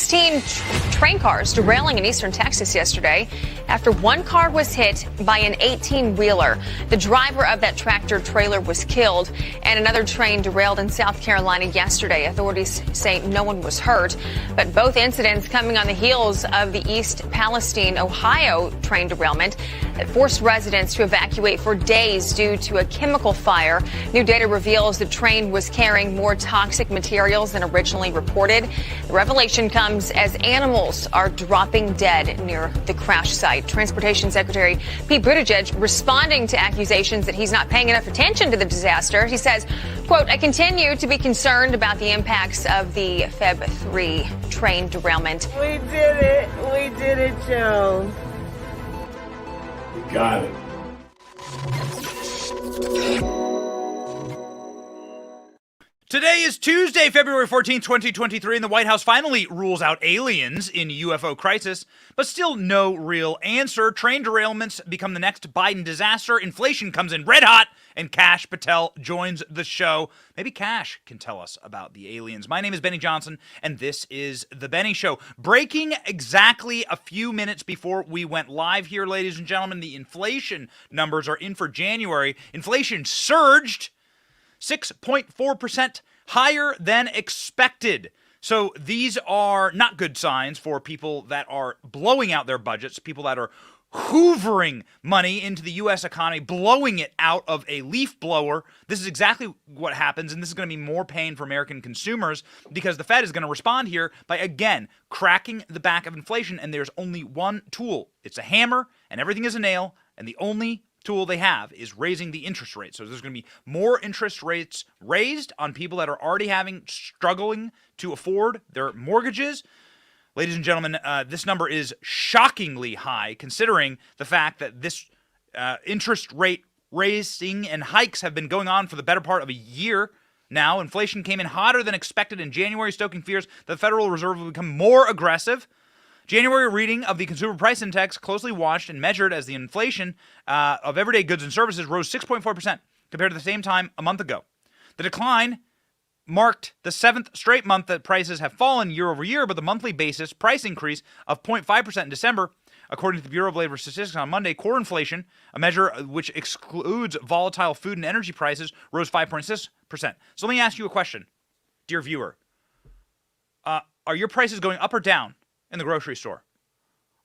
16 train cars derailing in eastern Texas yesterday after one car was hit by an 18-wheeler. The driver of that tractor trailer was killed, and another train derailed in South Carolina yesterday. Authorities say no one was hurt, but both incidents coming on the heels of the East Palestine, Ohio train derailment that forced residents to evacuate for days due to a chemical fire. New data reveals the train was carrying more toxic materials than originally reported. The revelation comes as animals are dropping dead near the crash site. Transportation Secretary Pete Buttigieg responding to accusations that he's not paying enough attention to the disaster. He says, quote, "I continue to be concerned about the impacts of the Feb 3 train derailment." We did it. We did it, Joe. We got it. Today is Tuesday, February 14th, 2023, and the White House finally rules out aliens in UFO crisis, but still no real answer. Train derailments become the next Biden disaster. Inflation comes in red hot, and Kash Patel joins the show. Maybe Kash can tell us about the aliens. My name is Benny Johnson, and this is The Benny Show. Breaking exactly a few minutes before we went live here, ladies and gentlemen, the inflation numbers are in for January. Inflation surged 6.4% higher than expected. So these are not good signs for people that are blowing out their budgets, people that are hoovering money into the U.S. economy, blowing it out of a leaf blower. This is exactly what happens, and this is going to be more pain for American consumers because the Fed is going to respond here by, again, cracking the back of inflation, and there's only one tool. It's a hammer, and everything is a nail, and the only tool they have is raising the interest rate. So there's going to be more interest rates raised on people that are already struggling to afford their mortgages. Ladies and gentlemen, this number is shockingly high considering the fact that this interest rate raising and hikes have been going on for the better part of a year now. Inflation came in hotter than expected in January, stoking fears that the Federal Reserve will become more aggressive. January reading of the Consumer Price Index, closely watched and measured as the inflation of everyday goods and services, rose 6.4% compared to the same time a month ago. The decline marked the seventh straight month that prices have fallen year over year, but the monthly basis price increase of 0.5% in December, according to the Bureau of Labor Statistics on Monday, core inflation, a measure which excludes volatile food and energy prices, rose 5.6%. So let me ask you a question, dear viewer. Are your prices going up or down in the grocery store?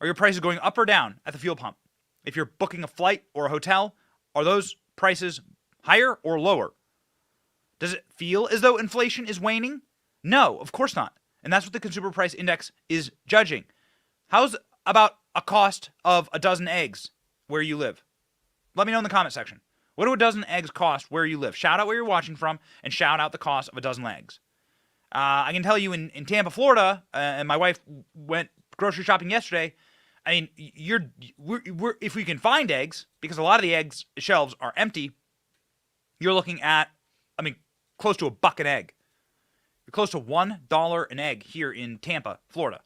Are your prices going up or down at the fuel pump? If you're booking a flight or a hotel, are those prices higher or lower? Does it feel as though inflation is waning? No, of course not. And that's what the Consumer Price Index is judging. How's about a cost of a dozen eggs where you live? Let me know in the comment section. What do a dozen eggs cost where you live? Shout out where you're watching from and shout out the cost of a dozen eggs. I can tell you in Tampa, Florida, and my wife went grocery shopping yesterday. I mean, if we can find eggs, because a lot of the eggs shelves are empty, you're looking at, close to $1 an egg. You're close to $1 an egg here in Tampa, Florida.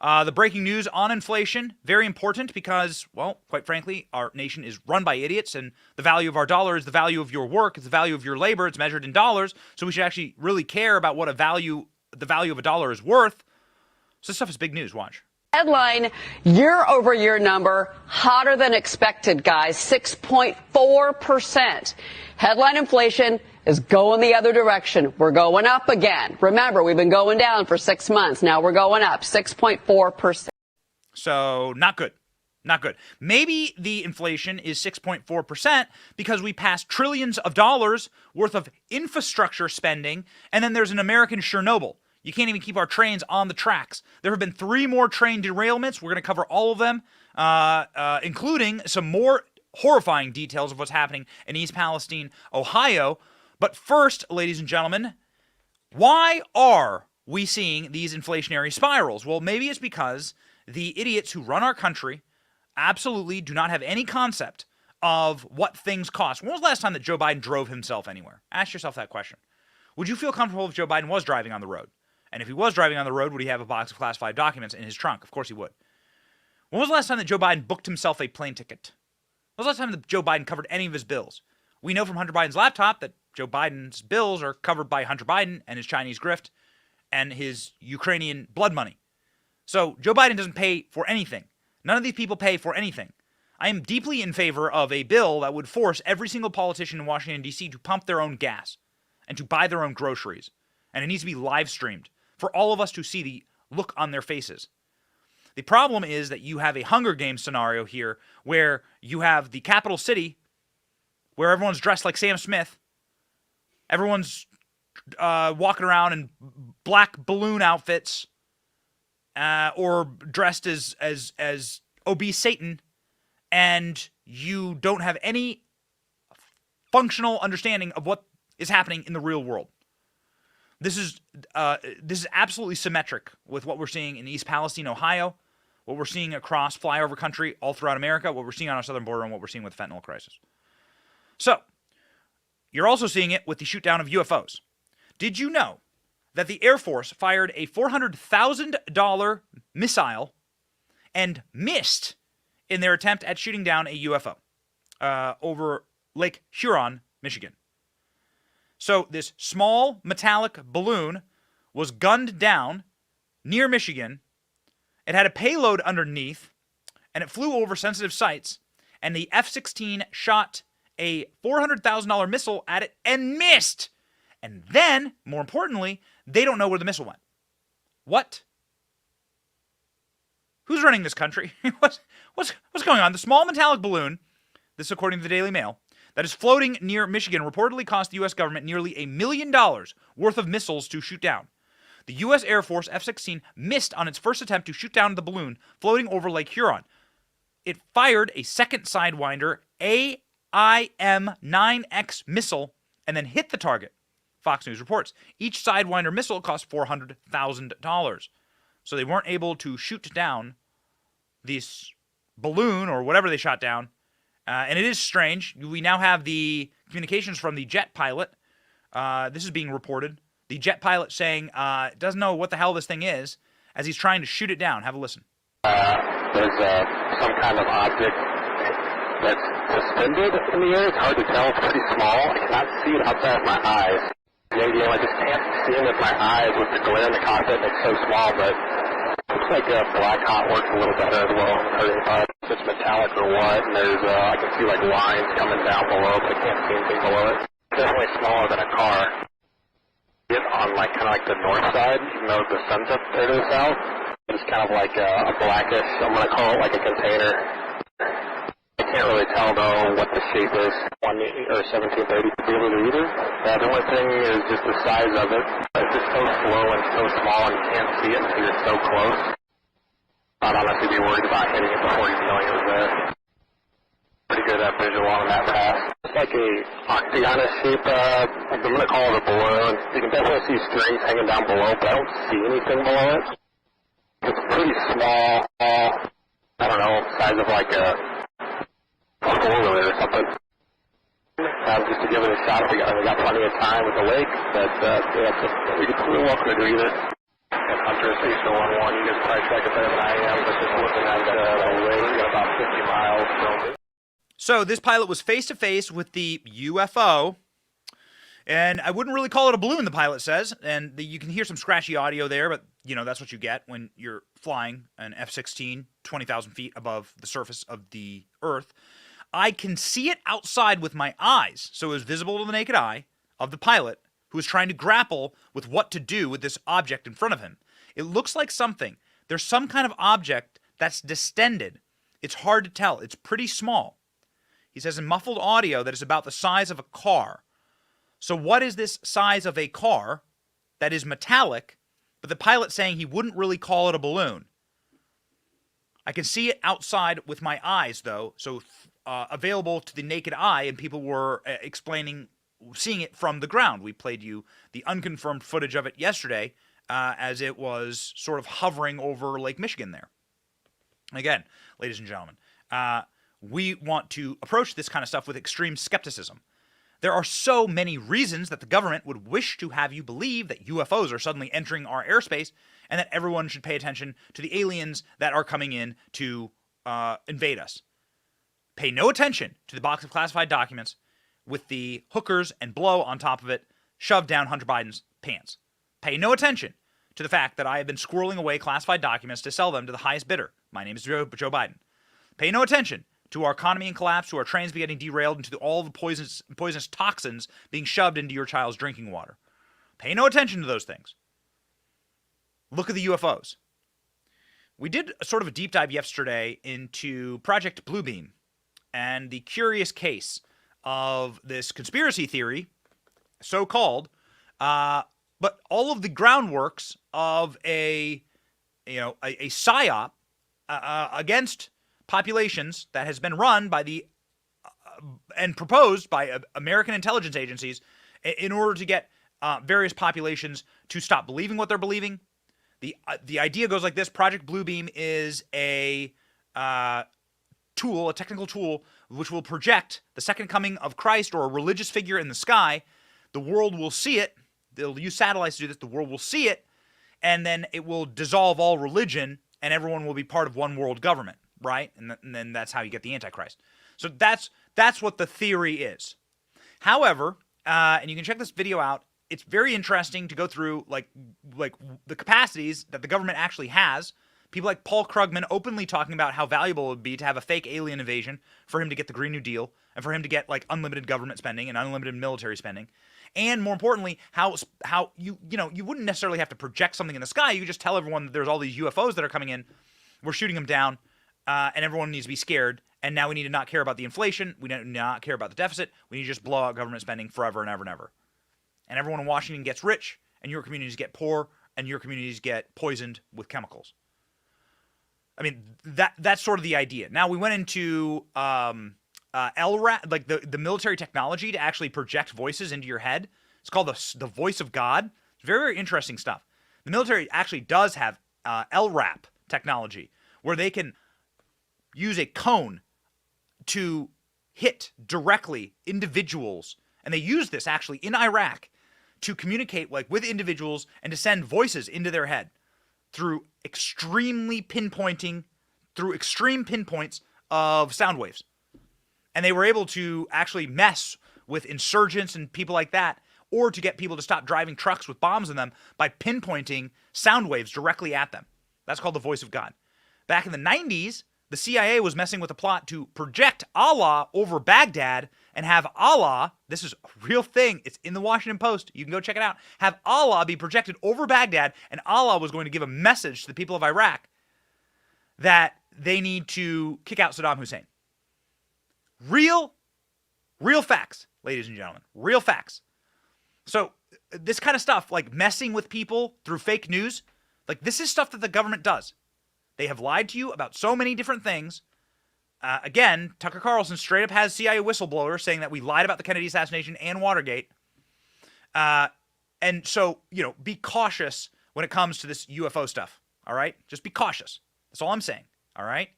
The breaking news on inflation, very important because, well, quite frankly, our nation is run by idiots, and the value of our dollar is the value of your work, it's the value of your labor, it's measured in dollars, so we should actually really care about what the value of a dollar is worth. So this stuff is big news, watch. Headline, year-over-year number, hotter than expected, guys, 6.4%. Headline inflation is going the other direction. We're going up again. Remember, we've been going down for 6 months. Now we're going up, 6.4%. So not good. Not good. Maybe the inflation is 6.4% because we passed trillions of dollars worth of infrastructure spending, and then there's an American Chernobyl. You can't even keep our trains on the tracks. There have been 3 more train derailments. We're going to cover all of them, including some more horrifying details of what's happening in East Palestine, Ohio. But first, ladies and gentlemen, why are we seeing these inflationary spirals? Well, maybe it's because the idiots who run our country absolutely do not have any concept of what things cost. When was the last time that Joe Biden drove himself anywhere? Ask yourself that question. Would you feel comfortable if Joe Biden was driving on the road? And if he was driving on the road, would he have a box of classified documents in his trunk? Of course he would. When was the last time that Joe Biden booked himself a plane ticket? When was the last time that Joe Biden covered any of his bills? We know from Hunter Biden's laptop that Joe Biden's bills are covered by Hunter Biden and his Chinese grift and his Ukrainian blood money. So Joe Biden doesn't pay for anything. None of these people pay for anything. I am deeply in favor of a bill that would force every single politician in Washington, D.C. to pump their own gas and to buy their own groceries. And it needs to be live streamed for all of us to see the look on their faces. The problem is that you have a Hunger Games scenario here where you have the capital city where everyone's dressed like Sam Smith. Everyone's walking around in black balloon outfits or dressed as obese Satan, and you don't have any functional understanding of what is happening in the real world. This is absolutely symmetric with what we're seeing in East Palestine, Ohio, what we're seeing across flyover country all throughout America, what we're seeing on our southern border, and what we're seeing with the fentanyl crisis. So, you're also seeing it with the shoot down of UFOs. Did you know that the Air Force fired a $400,000 missile and missed in their attempt at shooting down a UFO over Lake Huron, Michigan? So this small metallic balloon was gunned down near Michigan. It had a payload underneath, and it flew over sensitive sites, and the F-16 shot a $400,000 missile at it and missed. And then, more importantly, they don't know where the missile went. What? Who's running this country? What's going on? The small metallic balloon, this according to the Daily Mail, that is floating near Michigan reportedly cost the U.S. government nearly $1 million worth of missiles to shoot down. The U.S. Air Force F-16 missed on its first attempt to shoot down the balloon floating over Lake Huron. It fired a second Sidewinder AIM-9X missile and then hit the target, Fox News reports. Each Sidewinder missile cost $400,000. So they weren't able to shoot down this balloon or whatever they shot down. And it is strange. We now have the communications from the jet pilot. This is being reported. The jet pilot saying doesn't know what the hell this thing is as he's trying to shoot it down. Have a listen. There's some kind of object that's suspended in the air. It's hard to tell. It's pretty small. I cannot see it outside of my eyes. Maybe I just can't see it with my eyes with the glare in the cockpit. It's so small, but it looks like black hot works a little better as well. If it's metallic or what, and there's I can see like lines coming down below, but I can't see anything below it. It's definitely smaller than a car. It's on like kind of like the north side, even though the sun's up there to the south. It's kind of like a blackish. I'm gonna call it like a container. I can't really tell though what the shape is. 1730 really either. The only thing is just the size of it. It's just so slow and so small, and you can't see it until you're so close. I'd honestly be worried about hitting it before you knowing it was there. Pretty good visual on that pass. It's like a octagonal shape. I'm gonna call it a balloon. You can definitely see strings hanging down below, but I don't see anything below it. It's pretty small. I don't know, size of like a four-wheeler or something. Just to give it a shot. We got plenty of time with the lake, but we're welcome to do either. And Hunter Station 1-1, you guys probably track it better than I am, but just looking at the lake, we got about 50 miles from it. So this pilot was face-to-face with the UFO, and I wouldn't really call it a balloon, the pilot says, and you can hear some scratchy audio there, but, you know, that's what you get when you're flying an F-16 20,000 feet above the surface of the Earth. I can see it outside with my eyes, so it was visible to the naked eye of the pilot who is trying to grapple with what to do with this object in front of him. It looks like something. There's some kind of object that's distended. It's hard to tell. It's pretty small. He says in muffled audio that it's about the size of a car. So what is this size of a car that is metallic, but the pilot saying he wouldn't really call it a balloon? I can see it outside with my eyes, though, so available to the naked eye, and people were seeing it from the ground. We played you the unconfirmed footage of it yesterday as it was sort of hovering over Lake Michigan there. Again, ladies and gentlemen, we want to approach this kind of stuff with extreme skepticism. There are so many reasons that the government would wish to have you believe that UFOs are suddenly entering our airspace and that everyone should pay attention to the aliens that are coming in to invade us. Pay no attention to the box of classified documents with the hookers and blow on top of it shoved down Hunter Biden's pants. Pay no attention to the fact that I have been squirreling away classified documents to sell them to the highest bidder. My name is Joe Biden. Pay no attention to our economy in collapse, to our trains getting derailed, and to all the poisonous toxins being shoved into your child's drinking water. Pay no attention to those things. Look at the UFOs. We did sort of a deep dive yesterday into Project Bluebeam and the curious case of this conspiracy theory, so-called, but all of the groundworks of a psyop against populations that has been run by the and proposed by American intelligence agencies in order to get various populations to stop believing what they're believing. The idea goes like this: Project Bluebeam is a tool, a technical tool, which will project the second coming of Christ or a religious figure in the sky. The world will see it. They'll use satellites to do this. The world will see it, and then it will dissolve all religion, and everyone will be part of one world government. Right? And then that's how you get the Antichrist. So that's what the theory is. However, and you can check this video out, it's very interesting to go through like the capacities that the government actually has. People like Paul Krugman openly talking about how valuable it would be to have a fake alien invasion for him to get the Green New Deal and for him to get like unlimited government spending and unlimited military spending. And more importantly, how you wouldn't necessarily have to project something in the sky. You could just tell everyone that there's all these UFOs that are coming in. We're shooting them down. And everyone needs to be scared. And now we need to not care about the inflation. We do not care about the deficit. We need to just blow out government spending forever and ever and ever. And everyone in Washington gets rich, and your communities get poor, and your communities get poisoned with chemicals. I mean, that's sort of the idea. Now we went into LRAD, like the military technology to actually project voices into your head. It's called the voice of God. It's very, very interesting stuff. The military actually does have LRAP technology, where they can use a cone to hit directly individuals. And they use this actually in Iraq to communicate like with individuals and to send voices into their head through extreme pinpoints of sound waves. And they were able to actually mess with insurgents and people like that, or to get people to stop driving trucks with bombs in them by pinpointing sound waves directly at them. That's called the voice of God. Back in the 90s, the CIA was messing with a plot to project Allah over Baghdad and have Allah, this is a real thing, it's in the Washington Post, you can go check it out, have Allah be projected over Baghdad, and Allah was going to give a message to the people of Iraq that they need to kick out Saddam Hussein. Real facts, ladies and gentlemen, real facts. So this kind of stuff, like messing with people through fake news, like this is stuff that the government does. They have lied to you about so many different things. Again, Tucker Carlson straight up has CIA whistleblower saying that we lied about the Kennedy assassination and Watergate. And so, be cautious when it comes to this UFO stuff. All right? Just be cautious. That's all I'm saying. All right?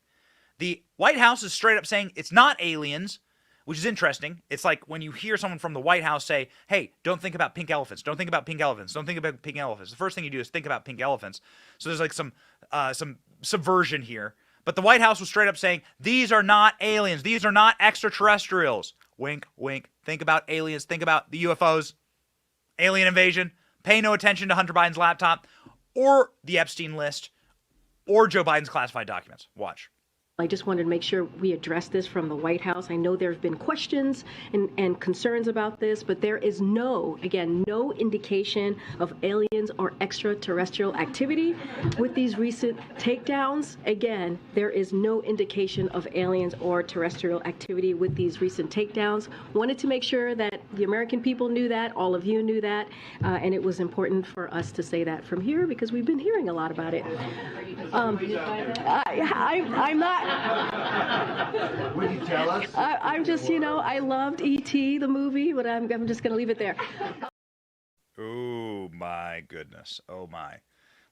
The White House is straight up saying it's not aliens, which is interesting. It's like when you hear someone from the White House say, hey, don't think about pink elephants. Don't think about pink elephants. Don't think about pink elephants. The first thing you do is think about pink elephants. So there's like some subversion here. But the White House was straight up saying, these are not aliens. These are not extraterrestrials. Wink, wink. Think about aliens. Think about the UFOs. Alien invasion. Pay no attention to Hunter Biden's laptop or the Epstein list or Joe Biden's classified documents. Watch. I just wanted to make sure we address this from the White House. I know there have been questions and concerns about this, but there is no indication of aliens or extraterrestrial activity with these recent takedowns. Again, there is no indication of aliens or terrestrial activity with these recent takedowns. Wanted to make sure that the American people knew that, all of you knew that, and it was important for us to say that from here because we've been hearing a lot about it. I'm not. Would you tell us? I'm just, I loved E.T., the movie, but I'm just going to leave it there. Oh, my goodness. Oh, my.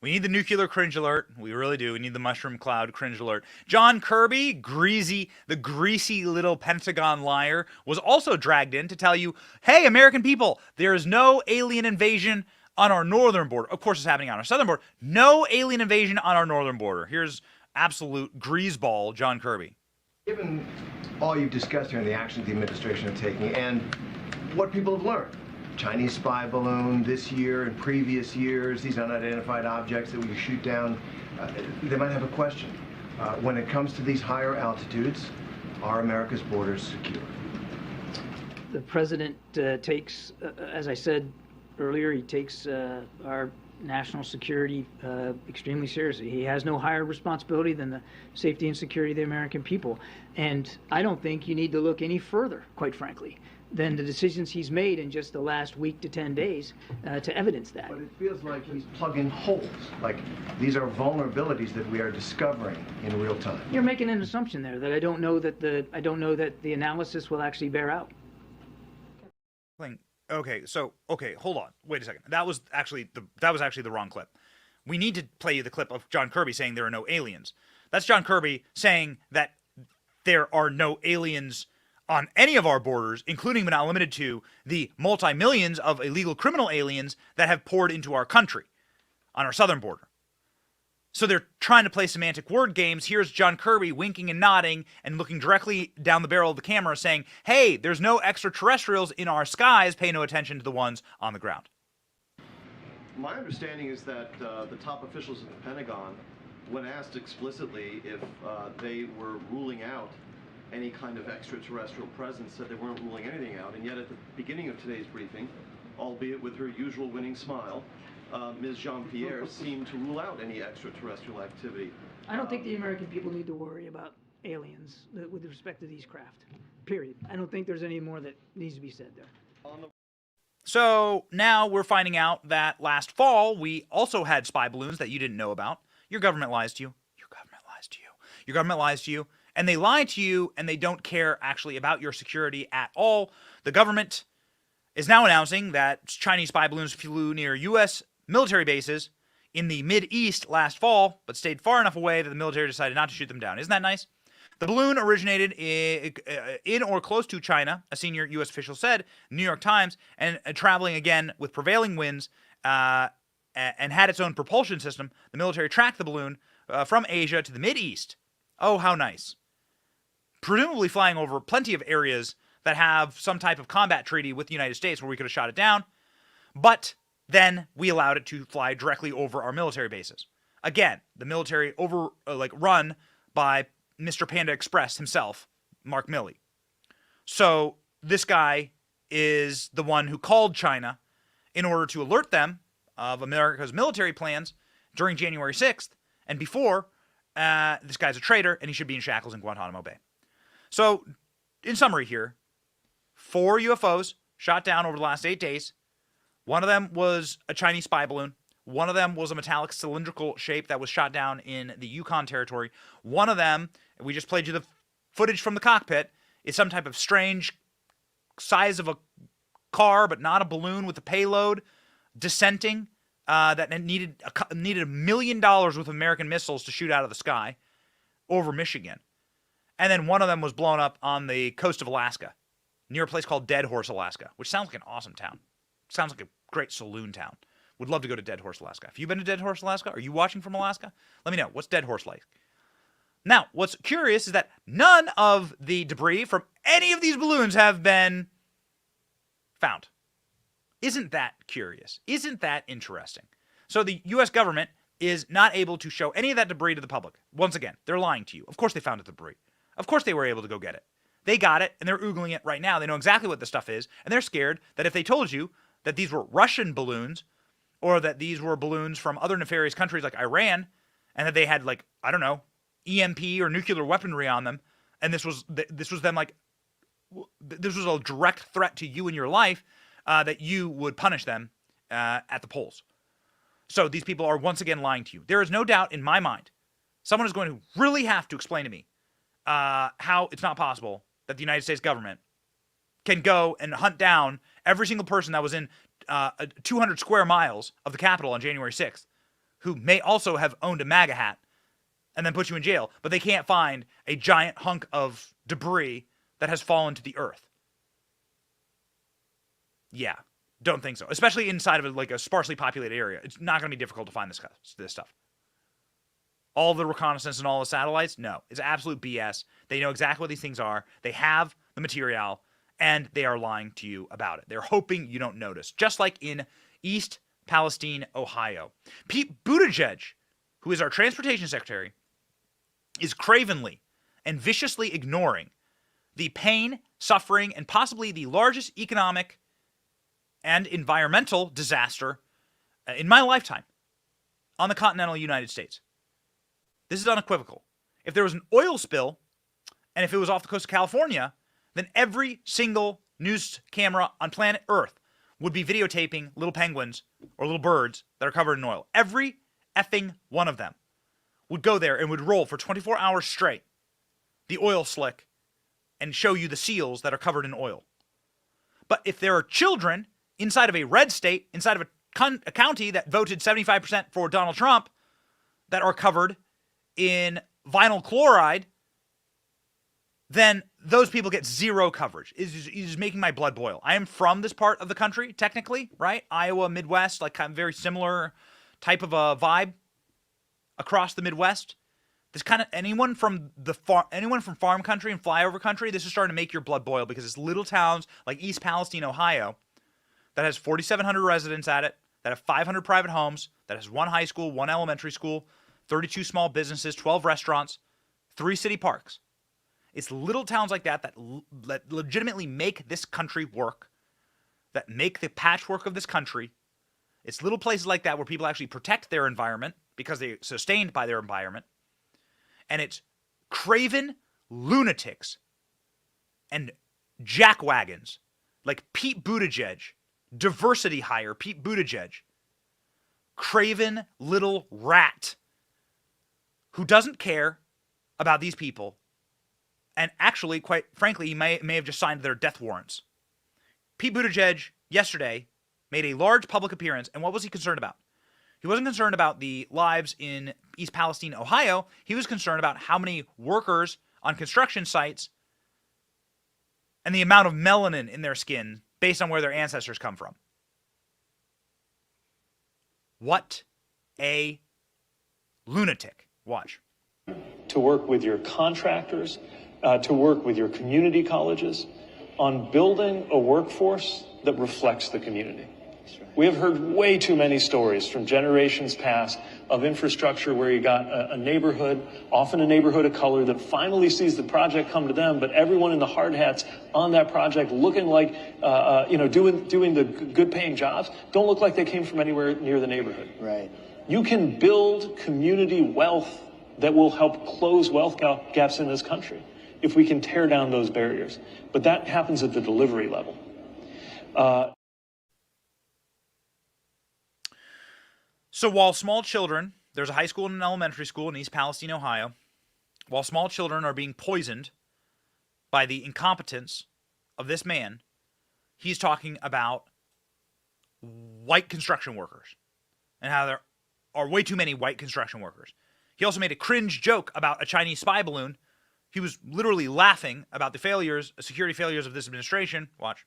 We need the nuclear cringe alert. We really do. We need the mushroom cloud cringe alert. John Kirby, the greasy little Pentagon liar, was also dragged in to tell you, hey, American people, there is no alien invasion on our northern border. Of course, it's happening on our southern border. No alien invasion on our northern border. Here's absolute greaseball John Kirby. Given all you've discussed here and the actions the administration is taking and what people have learned, Chinese spy balloon this year and previous years, these unidentified objects that we shoot down, they might have a question. When it comes to these higher altitudes, are America's borders secure? The president takes, as I said earlier, he takes our national security extremely seriously. He has no higher responsibility than the safety and security of the American people. And I don't think you need to look any further, quite frankly, than the decisions he's made in just the last week to 10 days to evidence that. But it feels like he's plugging holes. Like these are vulnerabilities that we are discovering in real time. You're making an assumption there that I don't know that the analysis will actually bear out. Okay, hold on. Wait a second. That was actually the wrong clip. We need to play you the clip of John Kirby saying there are no aliens. That's John Kirby saying that there are no aliens on any of our borders, including but not limited to the multi-millions of illegal criminal aliens that have poured into our country on our southern border. So they're trying to play semantic word games. Here's John Kirby winking and nodding and looking directly down the barrel of the camera saying, hey, there's no extraterrestrials in our skies. Pay no attention to the ones on the ground. My understanding is that the top officials at the Pentagon, when asked explicitly if they were ruling out any kind of extraterrestrial presence, said they weren't ruling anything out. And yet at the beginning of today's briefing, albeit with her usual winning smile, Ms. Jean-Pierre seemed to rule out any extraterrestrial activity. I don't think the American people need to worry about aliens with respect to these craft, period. I don't think there's any more that needs to be said there. So now we're finding out that last fall we also had spy balloons that you didn't know about. Your government lies to you. Your government lies to you. Your government lies to you. And they lie to you, and they don't care actually about your security at all. The government is now announcing that Chinese spy balloons flew near U.S. military bases in the Mid-East last fall, but stayed far enough away that the military decided not to shoot them down. Isn't that nice? The balloon originated in or close to China, a senior U.S. official said, New York Times, and traveling again with prevailing winds and had its own propulsion system. The military tracked the balloon from Asia to the Mid-East. Oh, how nice. Presumably flying over plenty of areas that have some type of combat treaty with the United States where we could have shot it down. But then we allowed it to fly directly over our military bases. Again, the military run by Mr. Panda Express himself, Mark Milley. So this guy is the one who called China in order to alert them of America's military plans during January 6th and before. This guy's a traitor, and he should be in shackles in Guantanamo Bay. So, in summary here, 4 UFOs shot down over the last 8 days. One of them was a Chinese spy balloon. One of them was a metallic cylindrical shape that was shot down in the Yukon territory. One of them, we just played you the footage from the cockpit, is some type of strange size of a car, but not a balloon with a payload, descending, that needed $1 million worth of American missiles to shoot out of the sky over Michigan. And then one of them was blown up on the coast of Alaska, near a place called Dead Horse, Alaska, which sounds like an awesome town. Sounds like a great saloon town. Would love to go to Dead Horse, Alaska. Have you been to Dead Horse, Alaska? Are you watching from Alaska? Let me know. What's Dead Horse like? Now, what's curious is that none of the debris from any of these balloons have been found. Isn't that curious? Isn't that interesting? So the U.S. government is not able to show any of that debris to the public. Once again, they're lying to you. Of course they found the debris. Of course they were able to go get it. They got it, and they're oogling it right now. They know exactly what the stuff is, and they're scared that if they told you that these were Russian balloons or that these were balloons from other nefarious countries like Iran and that they had, like, I don't know, EMP or nuclear weaponry on them, and this was them, like, this was a direct threat to you and your life, that you would punish them at the polls. So these people are once again lying to you. There is no doubt in my mind, someone is going to really have to explain to me how it's not possible that the United States government can go and hunt down every single person that was in 200 square miles of the Capitol on January 6th, who may also have owned a MAGA hat, and then put you in jail, but they can't find a giant hunk of debris that has fallen to the earth. Yeah, don't think so. Especially inside of a sparsely populated area. It's not going to be difficult to find this stuff. All the reconnaissance and all the satellites? No. It's absolute BS. They know exactly what these things are. They have the material, and they are lying to you about it. They're hoping you don't notice, just like in East Palestine, Ohio. Pete Buttigieg, who is our transportation secretary, is cravenly and viciously ignoring the pain, suffering, and possibly the largest economic and environmental disaster in my lifetime on the continental United States. This is unequivocal. If there was an oil spill, and if it was off the coast of California, then every single news camera on planet Earth would be videotaping little penguins or little birds that are covered in oil. Every effing one of them would go there and would roll for 24 hours straight the oil slick and show you the seals that are covered in oil. But if there are children inside of a red state, inside of a county that voted 75% for Donald Trump, that are covered in vinyl chloride, then those people get zero coverage. It is making my blood boil. I am from this part of the country, technically, right? Iowa, Midwest, like kind of very similar type of a vibe across the Midwest. This kind of anyone from farm country and flyover country, this is starting to make your blood boil because it's little towns like East Palestine, Ohio, that has 4,700 residents at it, that have 500 private homes, that has one high school, one elementary school, 32 small businesses, 12 restaurants, 3 city parks. It's little towns like that that legitimately make this country work, that make the patchwork of this country. It's little places like that where people actually protect their environment because they're sustained by their environment. And it's craven lunatics and jackwagons like Pete Buttigieg, diversity hire Pete Buttigieg, craven little rat who doesn't care about these people. And actually, quite frankly, he may have just signed their death warrants. Pete Buttigieg yesterday made a large public appearance, and what was he concerned about? He wasn't concerned about the lives in East Palestine, Ohio. He was concerned about how many workers on construction sites and the amount of melanin in their skin based on where their ancestors come from. What a lunatic. Watch. To work with your contractors, to work with your community colleges on building a workforce that reflects the community. We have heard way too many stories from generations past of infrastructure where you got a neighborhood, often a neighborhood of color, that finally sees the project come to them, but everyone in the hard hats on that project looking like, doing the good paying jobs, don't look like they came from anywhere near the neighborhood. Right. You can build community wealth that will help close wealth gaps in this country if we can tear down those barriers. But that happens at the delivery level. So while small children, there's a high school and an elementary school in East Palestine, Ohio, while small children are being poisoned by the incompetence of this man, he's talking about white construction workers and how there are way too many white construction workers. He also made a cringe joke about a Chinese spy balloon. He was literally laughing about the security failures of this administration. Watch.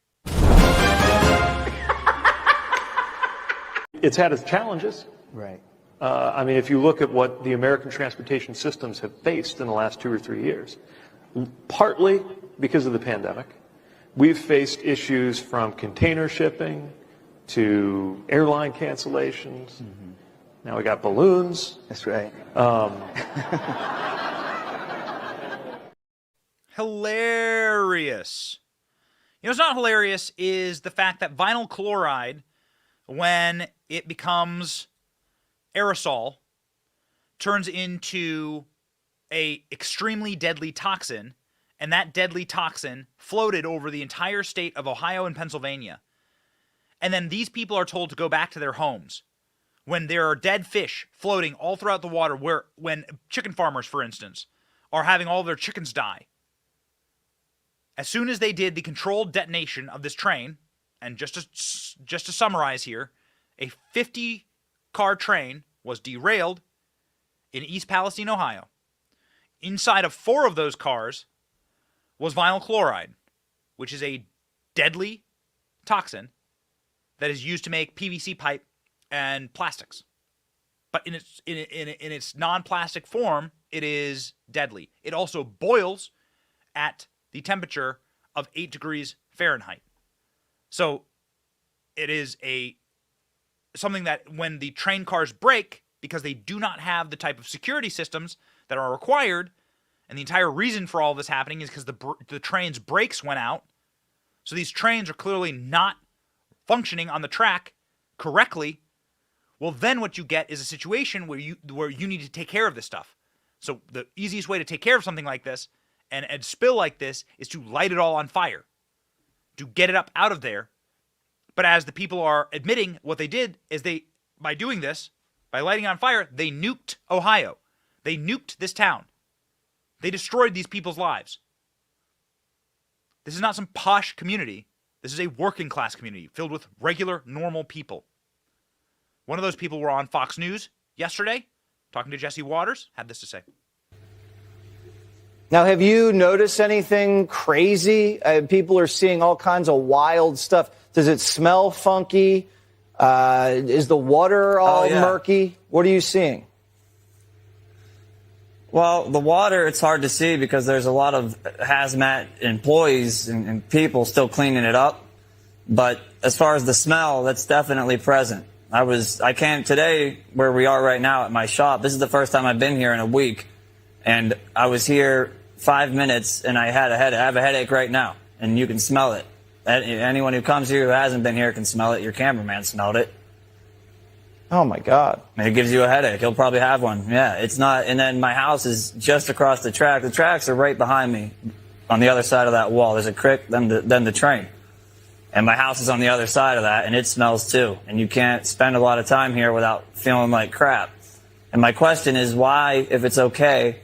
It's had its challenges. Right. If you look at what the American transportation systems have faced in the last 2 or 3 years, partly because of the pandemic, we've faced issues from container shipping to airline cancellations. Mm-hmm. Now we got balloons. That's right. Hilarious. You know what's not hilarious is the fact that vinyl chloride, when it becomes aerosol, turns into a extremely deadly toxin, and that deadly toxin floated over the entire state of Ohio and Pennsylvania. And then these people are told to go back to their homes when there are dead fish floating all throughout the water, when chicken farmers, for instance, are having all their chickens die. As soon as they did the controlled detonation of this train, and just to summarize here, a 50-car train was derailed in East Palestine, Ohio. Inside of 4 of those cars was vinyl chloride, which is a deadly toxin that is used to make PVC pipe and plastics. But in its non-plastic form, it is deadly. It also boils at the temperature of 8 degrees Fahrenheit. So it is something that when the train cars break, because they do not have the type of security systems that are required, and the entire reason for all this happening is because the train's brakes went out. So these trains are clearly not functioning on the track correctly. Well, then what you get is a situation where you need to take care of this stuff. So the easiest way to take care of something like this and a spill like this is to light it all on fire, to get it up out of there. But as the people are admitting, what they did is by doing this, by lighting it on fire, they nuked Ohio. They nuked this town. They destroyed these people's lives. This is not some posh community. This is a working class community filled with regular, normal people. One of those people were on Fox News yesterday, talking to Jesse Waters, had this to say. Now, have you noticed anything crazy? People are seeing all kinds of wild stuff. Does it smell funky? Is the water all murky? What are you seeing? Well, the water, it's hard to see because there's a lot of hazmat employees and people still cleaning it up. But as far as the smell, that's definitely present. I can't today, where we are right now at my shop, this is the first time I've been here in a week. And I was here 5 minutes and I have a headache right now. And you can smell it. Anyone who comes here who hasn't been here can smell it. Your cameraman smelled it. Oh, my God. It gives you a headache. He'll probably have one. Yeah, it's not. And then my house is just across the track. The tracks are right behind me on the other side of that wall. There's a creek, then the train. And my house is on the other side of that, and it smells too. And you can't spend a lot of time here without feeling like crap. And my question is why, if it's okay,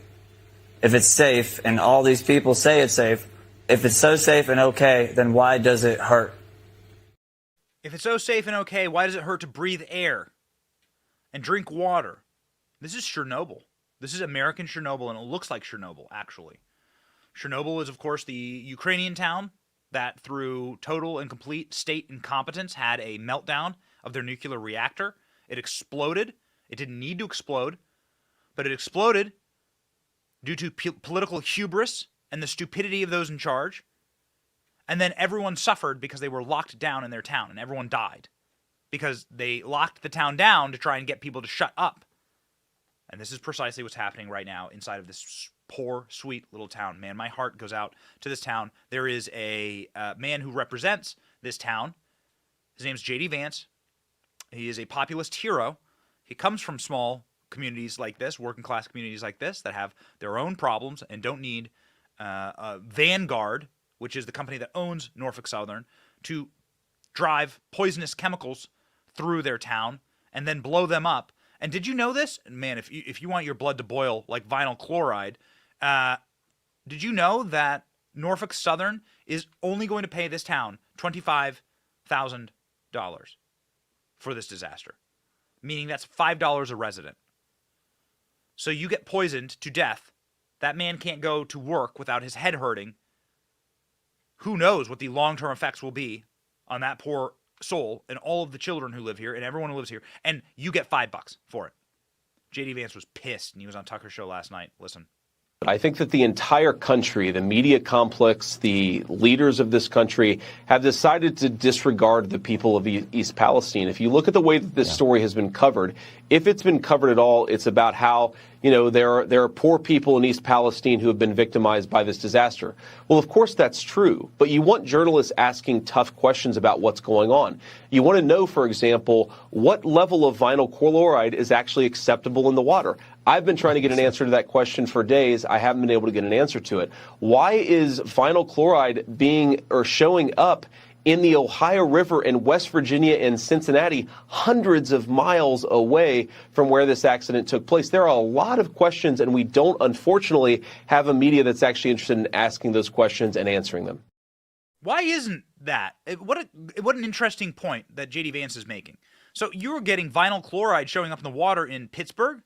if it's safe, and all these people say it's safe, if it's so safe and okay, then why does it hurt? If it's so safe and okay, why does it hurt to breathe air and drink water? This is Chernobyl. This is American Chernobyl, and it looks like Chernobyl, actually. Chernobyl is, of course, the Ukrainian town that through total and complete state incompetence had a meltdown of their nuclear reactor. It exploded. It didn't need to explode, but it exploded due to political hubris and the stupidity of those in charge. And then everyone suffered because they were locked down in their town, and everyone died because they locked the town down to try and get people to shut up. And this is precisely what's happening right now inside of this poor, sweet little town. Man, my heart goes out to this town. There is a man who represents this town. His name's J.D. Vance. He is a populist hero. He comes from small communities like this, working class communities like this, that have their own problems and don't need Vanguard, which is the company that owns Norfolk Southern, to drive poisonous chemicals through their town and then blow them up. And did you know this? Man, if you want your blood to boil like vinyl chloride, did you know that Norfolk Southern is only going to pay this town $25,000 for this disaster? Meaning that's $5 a resident. So you get poisoned to death. That man can't go to work without his head hurting. Who knows what the long-term effects will be on that poor soul and all of the children who live here and everyone who lives here. And you get $5 for it. J.D. Vance was pissed, and he was on Tucker's show last night. Listen. I think that the entire country, the media complex, the leaders of this country have decided to disregard the people of East Palestine. If you look at the way that this story has been covered, if it's been covered at all, it's about how, there are poor people in East Palestine who have been victimized by this disaster. Well, of course that's true, but you want journalists asking tough questions about what's going on. You want to know, for example, what level of vinyl chloride is actually acceptable in the water. I've been trying to get an answer to that question for days. I haven't been able to get an answer to it. Why is vinyl chloride showing up in the Ohio River in West Virginia and Cincinnati, hundreds of miles away from where this accident took place? There are a lot of questions, and we don't, unfortunately, have a media that's actually interested in asking those questions and answering them. Why isn't that? What an interesting point that J.D. Vance is making. So you're getting vinyl chloride showing up in the water in Pittsburgh,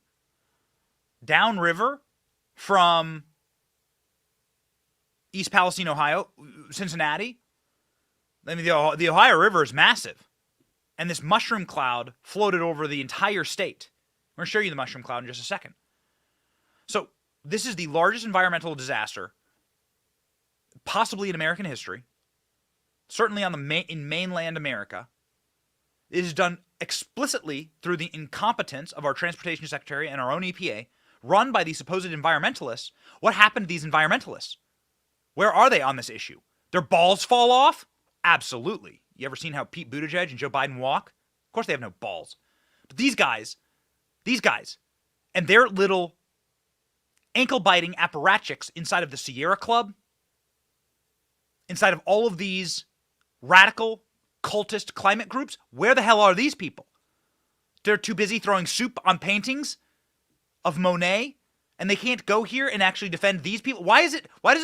downriver from East Palestine, Ohio, Cincinnati. I mean, the Ohio River is massive. And this mushroom cloud floated over the entire state. I'm going to show you the mushroom cloud in just a second. So this is the largest environmental disaster possibly in American history. certainly on in mainland America, it is done explicitly through the incompetence of our transportation secretary and our own EPA, run by these supposed environmentalists. What happened to these environmentalists? Where are they on this issue? Their balls fall off? Absolutely. You ever seen how Pete Buttigieg and Joe Biden walk? Of course they have no balls. But these guys, and their little ankle-biting apparatchiks inside of the Sierra Club, inside of all of these radical, cultist climate groups, where the hell are these people? They're too busy throwing soup on paintings of Monet, and they can't go here and actually defend these people? Why does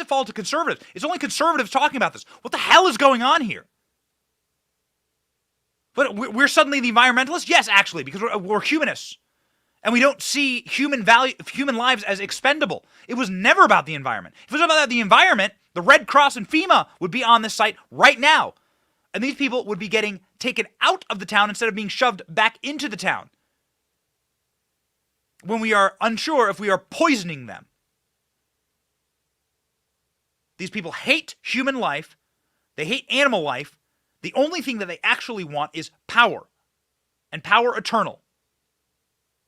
it fall to conservatives? It's only conservatives talking about this. What the hell is going on here? But we're suddenly the environmentalists? Yes, actually, because we're humanists. And we don't see human lives as expendable. It was never about the environment. If it was about the environment, the Red Cross and FEMA would be on this site right now. And these people would be getting taken out of the town instead of being shoved back into the town, when we are unsure if we are poisoning them. These people hate human life. They hate animal life. The only thing that they actually want is power, and power eternal.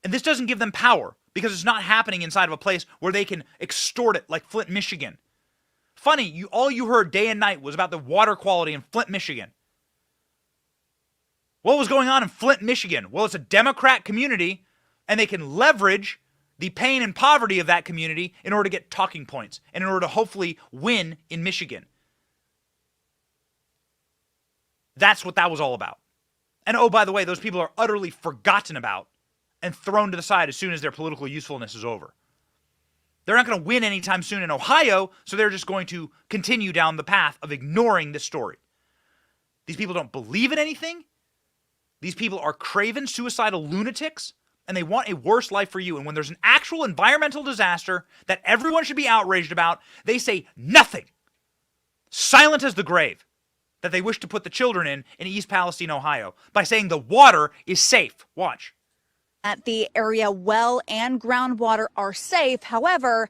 And this doesn't give them power because it's not happening inside of a place where they can extort it like Flint, Michigan. Funny, all you heard day and night was about the water quality in Flint, Michigan. What was going on in Flint, Michigan? Well, it's a Democrat community, and they can leverage the pain and poverty of that community in order to get talking points and in order to hopefully win in Michigan. That's what that was all about. And oh, by the way, those people are utterly forgotten about and thrown to the side as soon as their political usefulness is over. They're not going to win anytime soon in Ohio, so they're just going to continue down the path of ignoring this story. These people don't believe in anything. These people are craven, suicidal lunatics, and they want a worse life for you. And when there's an actual environmental disaster that everyone should be outraged about, they say nothing. Silent as the grave that they wish to put the children in East Palestine, Ohio, by saying the water is safe. Watch. At the area, well and groundwater are safe. However,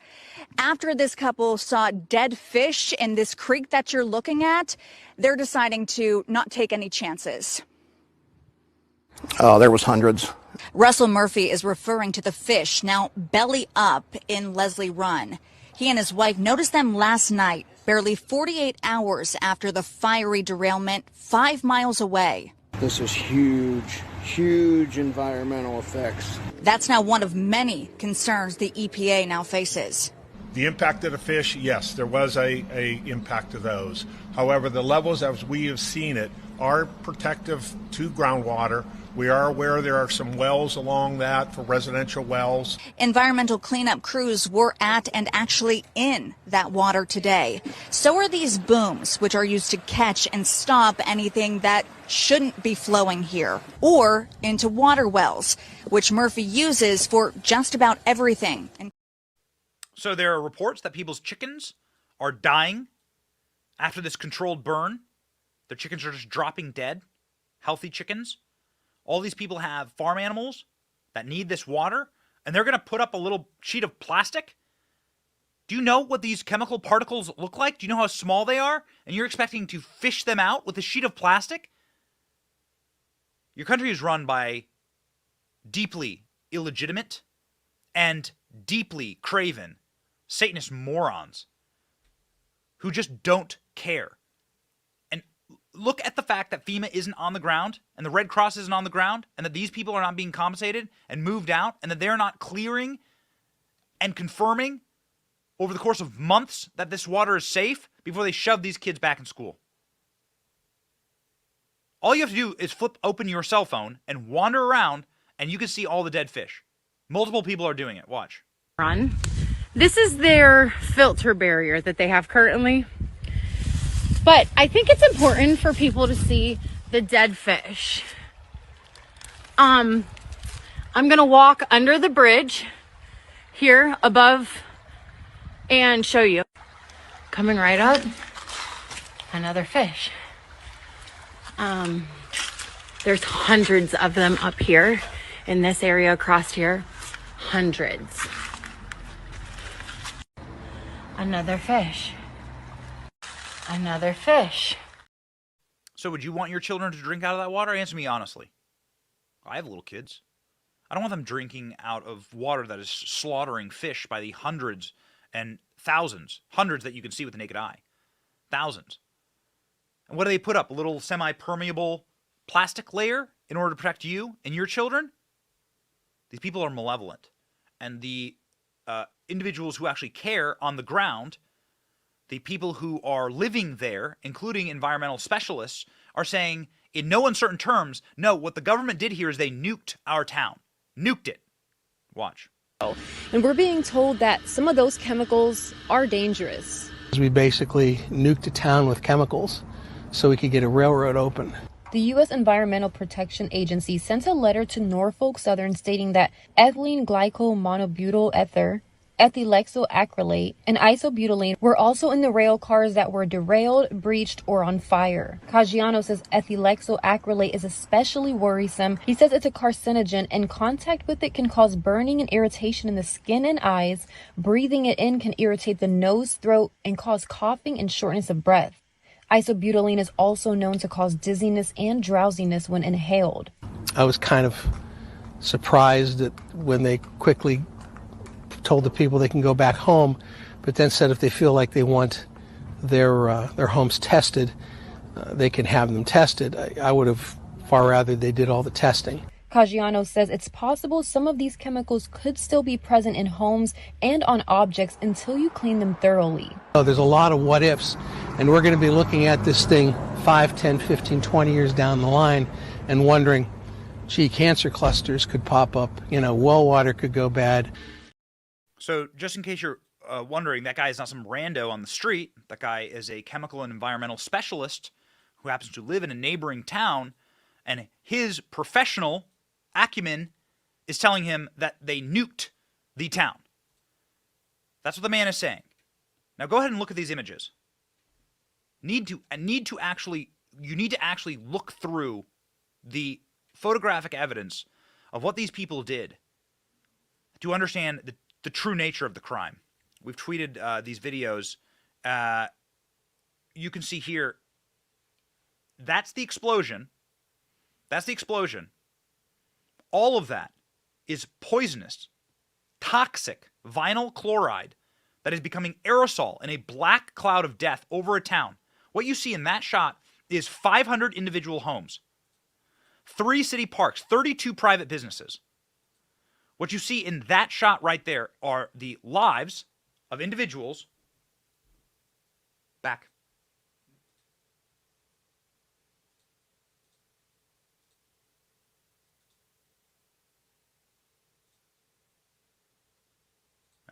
after this couple saw dead fish in this creek that you're looking at, they're deciding to not take any chances. There was hundreds. Russell Murphy is referring to the fish now belly up in Leslie Run. He and his wife noticed them last night, barely 48 hours after the fiery derailment 5 miles away. This is huge, huge environmental effects. That's now one of many concerns the EPA now faces. The impact of the fish, yes, there was a impact of those. However, the levels as we have seen it are protective to groundwater. We are aware there are some wells along that for residential wells. Environmental cleanup crews were at and actually in that water today. So are these booms, which are used to catch and stop anything that shouldn't be flowing here, or into water wells, which Murphy uses for just about everything. So there are reports that people's chickens are dying after this controlled burn. Their chickens are just dropping dead, healthy chickens. All these people have farm animals that need this water, and they're going to put up a little sheet of plastic. Do you know what these chemical particles look like? Do you know how small they are? And you're expecting to fish them out with a sheet of plastic? Your country is run by deeply illegitimate and deeply craven Satanist morons who just don't care. And look at the fact that FEMA isn't on the ground and the Red Cross isn't on the ground and that these people are not being compensated and moved out and that they're not clearing and confirming over the course of months that this water is safe before they shove these kids back in school. All you have to do is flip open your cell phone and wander around and you can see all the dead fish. Multiple people are doing it. Watch. Run. This is their filter barrier that they have currently. But I think it's important for people to see the dead fish. I'm going to walk under the bridge here above and show you. Coming right up, another fish. There's hundreds of them up here in this area across here. Hundreds. Another fish. Another fish. So would you want your children to drink out of that water? Answer me honestly. I have little kids. I don't want them drinking out of water that is slaughtering fish by the hundreds and thousands. Hundreds that you can see with the naked eye. Thousands. And what do they put up? A little semi-permeable plastic layer in order to protect you and your children? These people are malevolent. And the individuals who actually care on the ground, the people who are living there, including environmental specialists, are saying in no uncertain terms, no, what the government did here is they nuked our town. Nuked it. Watch. And we're being told that some of those chemicals are dangerous. We basically nuked a town with chemicals so we could get a railroad open. The U.S. Environmental Protection Agency sent a letter to Norfolk Southern stating that ethylene glycol monobutyl ether, ethylexyl-acrylate, and isobutylene were also in the rail cars that were derailed, breached, or on fire. Caggiano says ethylexyl-acrylate is especially worrisome. He says it's a carcinogen, and contact with it can cause burning and irritation in the skin and eyes. Breathing it in can irritate the nose, throat, and cause coughing and shortness of breath. Isobutylene is also known to cause dizziness and drowsiness when inhaled. I was kind of surprised that when they quickly told the people they can go back home, but then said if they feel like they want their homes tested, they can have them tested. I would have far rather they did all the testing. Caggiano says it's possible some of these chemicals could still be present in homes and on objects until you clean them thoroughly. There's a lot of what ifs, and we're going to be looking at this thing 5, 10, 15, 20 years down the line and wondering, gee, cancer clusters could pop up, well water could go bad. So just in case you're wondering, that guy is not some rando on the street. That guy is a chemical and environmental specialist who happens to live in a neighboring town, and his professional acumen is telling him that they nuked the town. That's what the man is saying. Now go ahead and look at these images. You need to actually look through the photographic evidence of what these people did to understand the true nature of the crime. We've tweeted these videos. You can see here, that's the explosion. That's the explosion. All of that is poisonous, toxic vinyl chloride that is becoming aerosol in a black cloud of death over a town. What you see in that shot is 500 individual homes, 3 city parks, 32 private businesses. What you see in that shot right there are the lives of individuals. Back.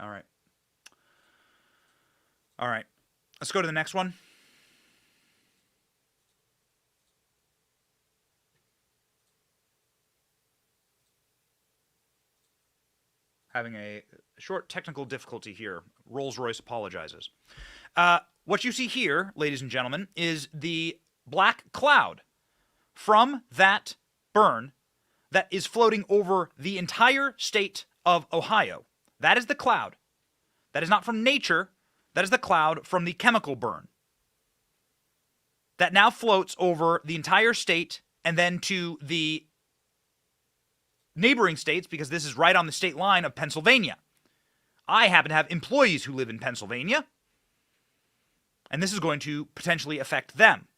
All right. All right. Let's go to the next one. Having a short technical difficulty here. Rolls-Royce apologizes. What you see here, ladies and gentlemen, is the black cloud from that burn that is floating over the entire state of Ohio. That is the cloud. That is not from nature. That is the cloud from the chemical burn that now floats over the entire state and then to the neighboring states, because this is right on the state line of Pennsylvania. I happen to have employees who live in Pennsylvania, and this is going to potentially affect them.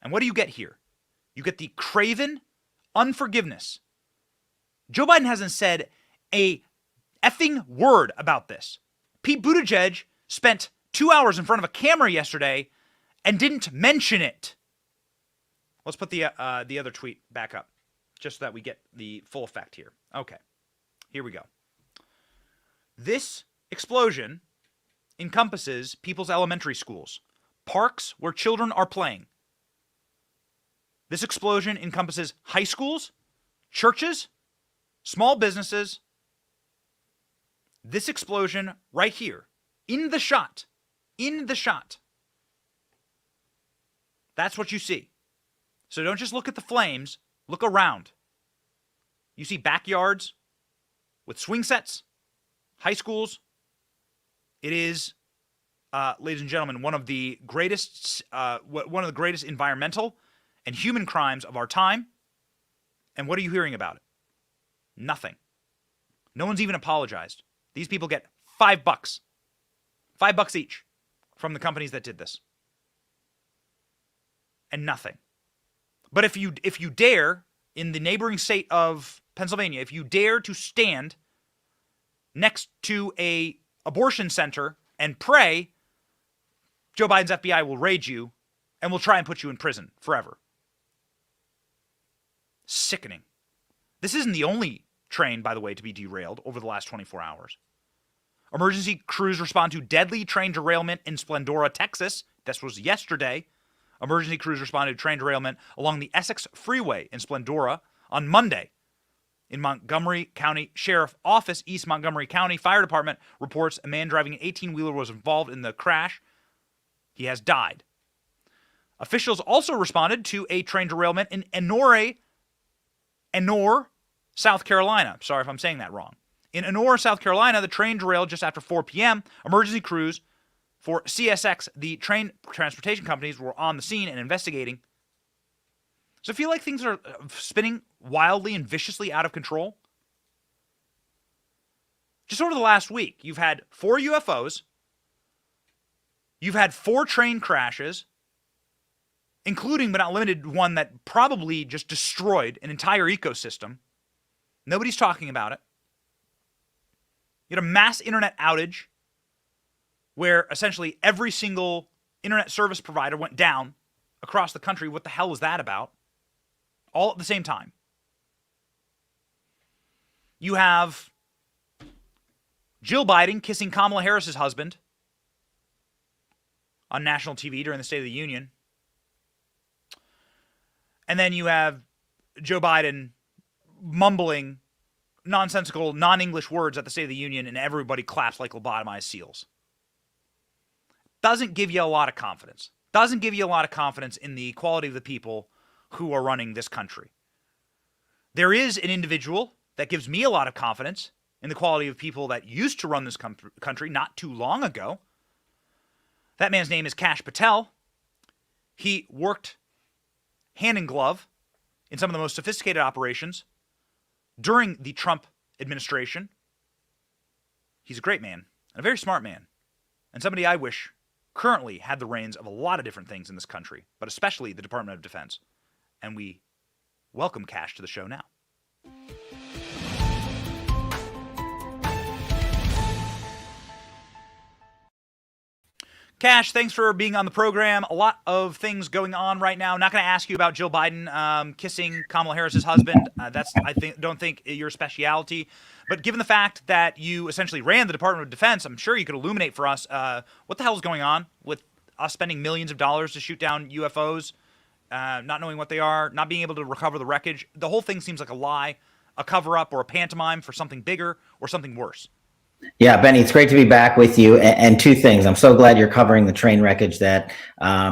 And what do you get here? You get the craven unforgiveness. Joe Biden hasn't said a effing word about this. Pete Buttigieg spent 2 hours in front of a camera yesterday and didn't mention it. Let's put the other tweet back up, just so that we get the full effect here. Okay, here we go. This explosion encompasses people's elementary schools, parks where children are playing. This explosion encompasses high schools, churches, small businesses. This explosion right here, in the shot, that's what you see. So don't just look at the flames, look around. You see backyards with swing sets, high schools. It is ladies and gentlemen, one of the greatest environmental and human crimes of our time. And what are you hearing about it? Nothing. No one's even apologized. These people get $5. $5 each from the companies that did this. And nothing. But if you dare, in the neighboring state of Pennsylvania, if you dare to stand next to a abortion center and pray, Joe Biden's FBI will raid you and will try and put you in prison forever. Sickening. This isn't the only train, by the way, to be derailed over the last 24 hours. Emergency crews respond to deadly train derailment in Splendora, Texas. This was yesterday. Emergency crews responded to train derailment along the Essex Freeway in Splendora on Monday. In Montgomery County Sheriff Office, East Montgomery County Fire Department reports a man driving an 18-wheeler was involved in the crash. He has died. Officials also responded to a train derailment in Enor, South Carolina. Sorry if I'm saying that wrong. In Enor, South Carolina, the train derailed just after 4 p.m. Emergency crews for CSX, the train transportation companies, were on the scene and investigating. Does it feel like things are spinning wildly and viciously out of control? Just over the last week, you've had 4 UFOs. You've had 4 train crashes, including but not limited to one that probably just destroyed an entire ecosystem. Nobody's talking about it. You had a mass internet outage where essentially every single internet service provider went down across the country. What the hell was that about? All at the same time. You have Jill Biden kissing Kamala Harris's husband on national TV during the State of the Union. And then you have Joe Biden mumbling nonsensical, non-English words at the State of the Union, and everybody claps like lobotomized seals. Doesn't give you a lot of confidence. Doesn't give you a lot of confidence in the quality of the people who are running this country. There is an individual that gives me a lot of confidence in the quality of people that used to run this country not too long ago. That man's name is Kash Patel. He worked hand in glove in some of the most sophisticated operations during the Trump administration. He's a great man, and a very smart man, and somebody I wish currently had the reins of a lot of different things in this country, but especially the Department of Defense. And we welcome Kash to the show now. Kash, thanks for being on the program. A lot of things going on right now. Not going to ask you about Jill Biden kissing Kamala Harris's husband. Don't think your specialty. But given the fact that you essentially ran the Department of Defense, I'm sure you could illuminate for us what the hell is going on with us spending millions of dollars to shoot down UFOs, not knowing what they are, not being able to recover the wreckage. The whole thing seems like a lie, a cover-up, or a pantomime for something bigger or something worse. Yeah, Benny, it's great to be back with you. And 2 things. I'm so glad you're covering the train wreckage that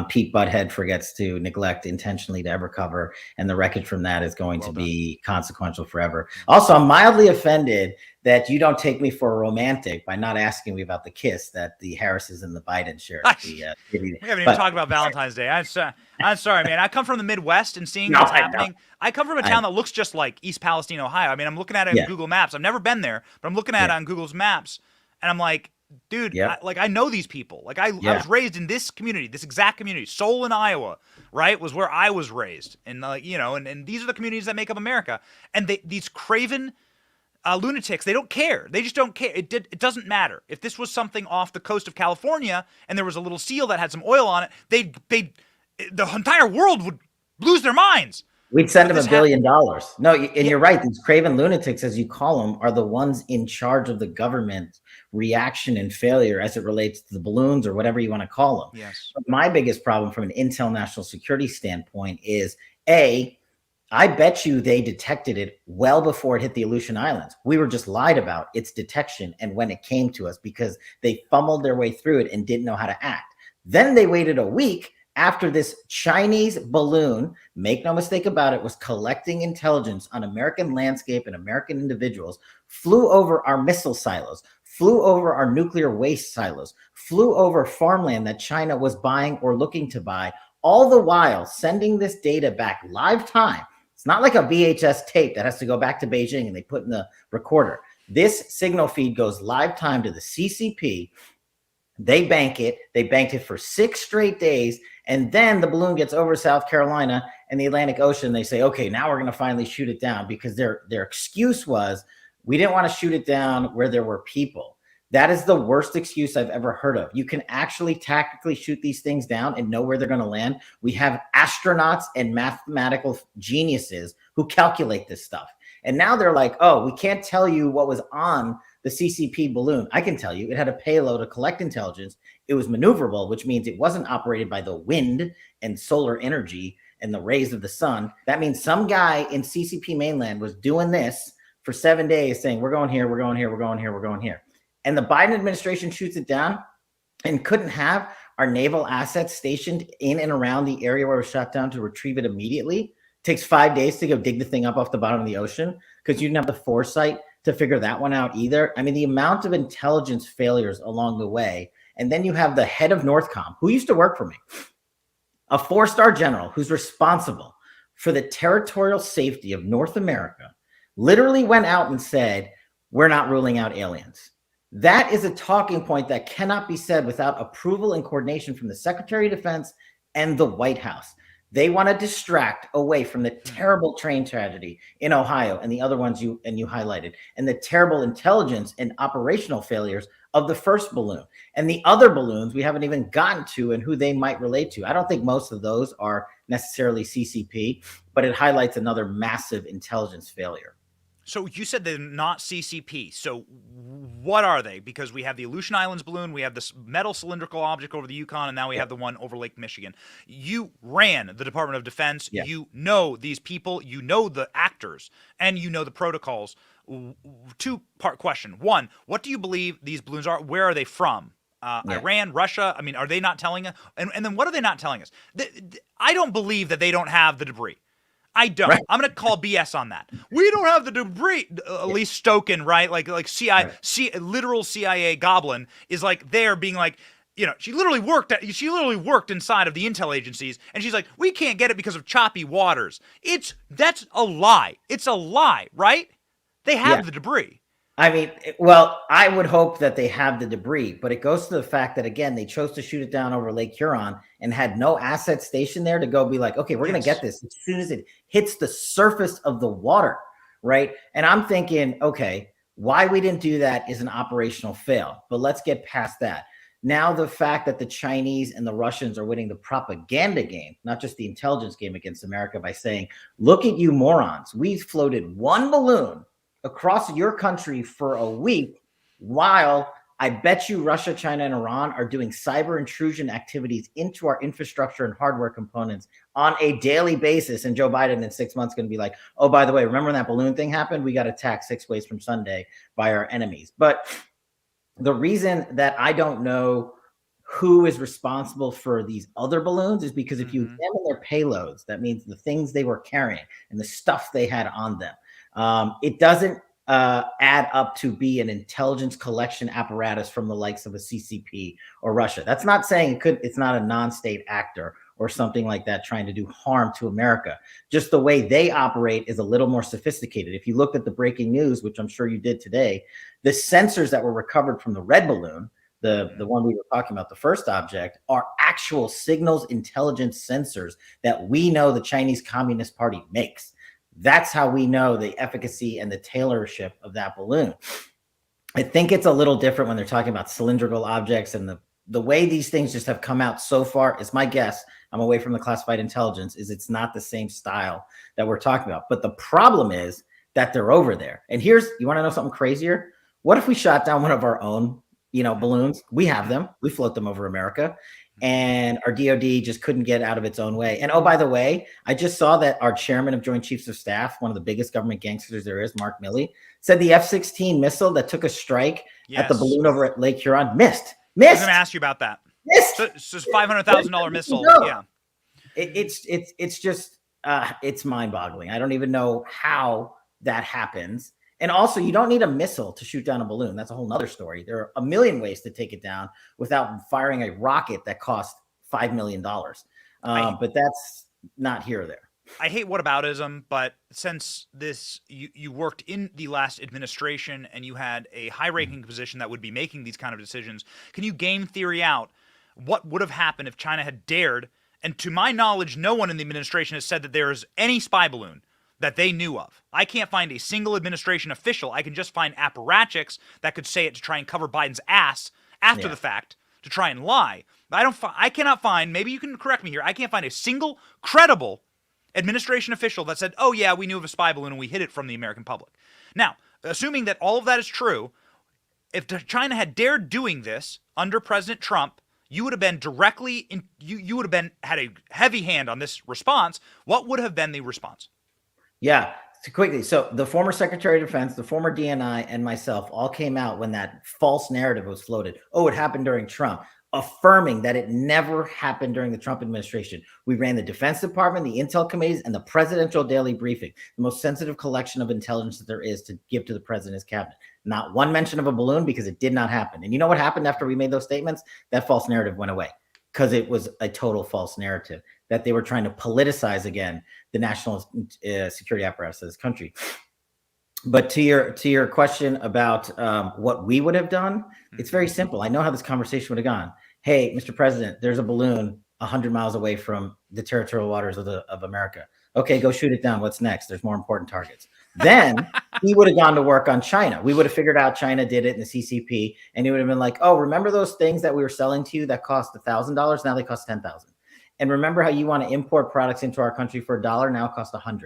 Pete Butthead forgets to neglect intentionally to ever cover. And the wreckage from that is going to be consequential forever. Also, I'm mildly offended that you don't take me for a romantic by not asking me about the kiss that the Harrises and the Biden shared. We haven't even talked about Valentine's Day. I'm sorry, man. I come from the Midwest and seeing what's happening. I come from a town that looks just like East Palestine, Ohio. I mean, I'm looking at it on Google Maps. I've never been there, but I'm looking at it on Google's Maps, and I'm like, dude, I know these people. Like, I was raised in this community, this exact community. Solon, Iowa, right, was where I was raised. And, and these are the communities that make up America. And these craven lunatics, they don't care. They just don't care. It doesn't matter. If this was something off the coast of California and there was a little seal that had some oil on it, the entire world would lose their minds. We'd send them $1 billion. No, and you're right. These craven lunatics, as you call them, are the ones in charge of the government reaction and failure as it relates to the balloons or whatever you want to call them. Yes. But my biggest problem from an intel national security standpoint is, I bet you they detected it well before it hit the Aleutian Islands. We were just lied about its detection and when it came to us because they fumbled their way through it and didn't know how to act. Then they waited a week after this Chinese balloon, make no mistake about it, was collecting intelligence on American landscape and American individuals, flew over our missile silos, flew over our nuclear waste silos, flew over farmland that China was buying or looking to buy, all the while sending this data back live time. It's not like a VHS tape that has to go back to Beijing and they put in the recorder. This signal feed goes live time to the CCP. They bank it. They banked it for 6 straight days. And then the balloon gets over South Carolina and the Atlantic Ocean. They say, okay, now we're going to finally shoot it down, because their excuse was, we didn't want to shoot it down where there were people. That is the worst excuse I've ever heard of. You can actually tactically shoot these things down and know where they're going to land. We have astronauts and mathematical geniuses who calculate this stuff. And now they're like, oh, we can't tell you what was on the CCP balloon. I can tell you it had a payload to collect intelligence. It was maneuverable, which means it wasn't operated by the wind and solar energy and the rays of the sun. That means some guy in CCP mainland was doing this for 7 days saying, we're going here, we're going here, we're going here, we're going here. And the Biden administration shoots it down and couldn't have our naval assets stationed in and around the area where it was shot down to retrieve it immediately. It takes 5 days to go dig the thing up off the bottom of the ocean because you didn't have the foresight to figure that one out either. I mean, the amount of intelligence failures along the way. And then you have the head of Northcom, who used to work for me, a 4-star general who's responsible for the territorial safety of North America, literally went out and said, we're not ruling out aliens. That is a talking point that cannot be said without approval and coordination from the Secretary of Defense and the White House. They want to distract away from the terrible train tragedy in Ohio and the other ones you highlighted, and the terrible intelligence and operational failures of the first balloon. And the other balloons we haven't even gotten to and who they might relate to. I don't think most of those are necessarily CCP, but it highlights another massive intelligence failure. So you said they're not CCP. So what are they? Because we have the Aleutian Islands balloon, we have this metal cylindrical object over the Yukon, and now we have the one over Lake Michigan. You ran the Department of Defense. Yeah. You know these people. You know the actors, and you know the protocols. 2-part question. 1, what do you believe these balloons are? Where are they from? Iran, Russia? I mean, are they not telling us? And then what are they not telling us? I don't believe that they don't have the debris. I don't. Right. I'm going to call BS on that. We don't have the debris. Elise Stoken, right? Like literal CIA goblin is like there being like, you know, she literally worked inside of the intel agencies, and she's like, we can't get it because of choppy waters. That's a lie. It's a lie, right? They have the debris. I mean, well, I would hope that they have the debris, but it goes to the fact that, again, they chose to shoot it down over Lake Huron and had no asset stationed there to go be like, okay, we're going to get this as soon as it hits the surface of the water, right? And I'm thinking, okay, why we didn't do that is an operational fail, but let's get past that. Now, the fact that the Chinese and the Russians are winning the propaganda game, not just the intelligence game against America, by saying, look at you morons, we floated one balloon across your country for a week, while I bet you Russia, China, and Iran are doing cyber intrusion activities into our infrastructure and hardware components on a daily basis. And Joe Biden in 6 months going to be like, oh, by the way, remember when that balloon thing happened? We got attacked 6 ways from Sunday by our enemies. But the reason that I don't know who is responsible for these other balloons is because if you examine their payloads, that means the things they were carrying and the stuff they had on them, it doesn't add up to be an intelligence collection apparatus from the likes of a CCP or Russia. That's not saying it's not a non-state actor or something like that trying to do harm to America. Just the way they operate is a little more sophisticated. If you looked at the breaking news, which I'm sure you did today, the sensors that were recovered from the red balloon, the one we were talking about, the first object, are actual signals intelligence sensors that we know the Chinese Communist Party makes. That's how we know the efficacy and the tailorship of that balloon. I think it's a little different when they're talking about cylindrical objects, and the way these things just have come out so far is my guess. I'm away from the classified intelligence, is it's not the same style that we're talking about. But the problem is that they're over there. And you want to know something crazier? What if we shot down one of our own, balloons? We have them. We float them over America. And our DOD just couldn't get out of its own way. And oh, by the way, I just saw that our chairman of Joint Chiefs of Staff, one of the biggest government gangsters there is, Mark Milley, said the F-16 missile that took a strike at the balloon over at Lake Huron missed. I was going to ask you about that. Missed. So it's just $500,000 missile. Yeah. It's just it's mind-boggling. I don't even know how that happens. And also, you don't need a missile to shoot down a balloon. That's a whole nother story. There are a million ways to take it down without firing a rocket that cost $5 million. But that's not here or there. I hate whataboutism, but since you worked in the last administration and you had a high-ranking position that would be making these kind of decisions, can you game theory out what would have happened if China had dared? And to my knowledge, no one in the administration has said that there is any spy balloon that they knew of. I can't find a single administration official. I can just find apparatchiks that could say it to try and cover Biden's ass after the fact to try and lie. I cannot find, maybe you can correct me here, I can't find a single credible administration official that said, oh yeah, we knew of a spy balloon and we hid it from the American public. Now, assuming that all of that is true, if China had dared doing this under President Trump, you would have been you would have been had a heavy hand on this response. What would have been the response? Yeah, so quickly. So the former Secretary of Defense, the former DNI, and myself all came out when that false narrative was floated. Oh, it happened during Trump, affirming that it never happened during the Trump administration. We ran the Defense Department, the Intel committees, and the presidential daily briefing, the most sensitive collection of intelligence that there is to give to the president's cabinet. Not one mention of a balloon, because it did not happen. And you know what happened after we made those statements? That false narrative went away, because it was a total false narrative that they were trying to politicize again the national security apparatus of this country. But to your question about what we would have done, it's very simple. I know how this conversation would have gone. Hey, Mr. President, there's a balloon 100 miles away from the territorial waters of America. Okay, go shoot it down. What's next? There's more important targets. Then he would have gone to work on China. We would have figured out China did it in the CCP, and he would have been like, oh, remember those things that we were selling to you that cost $1,000? Now they cost $10,000. And remember how you want to import products into our country for $1, now it costs $100.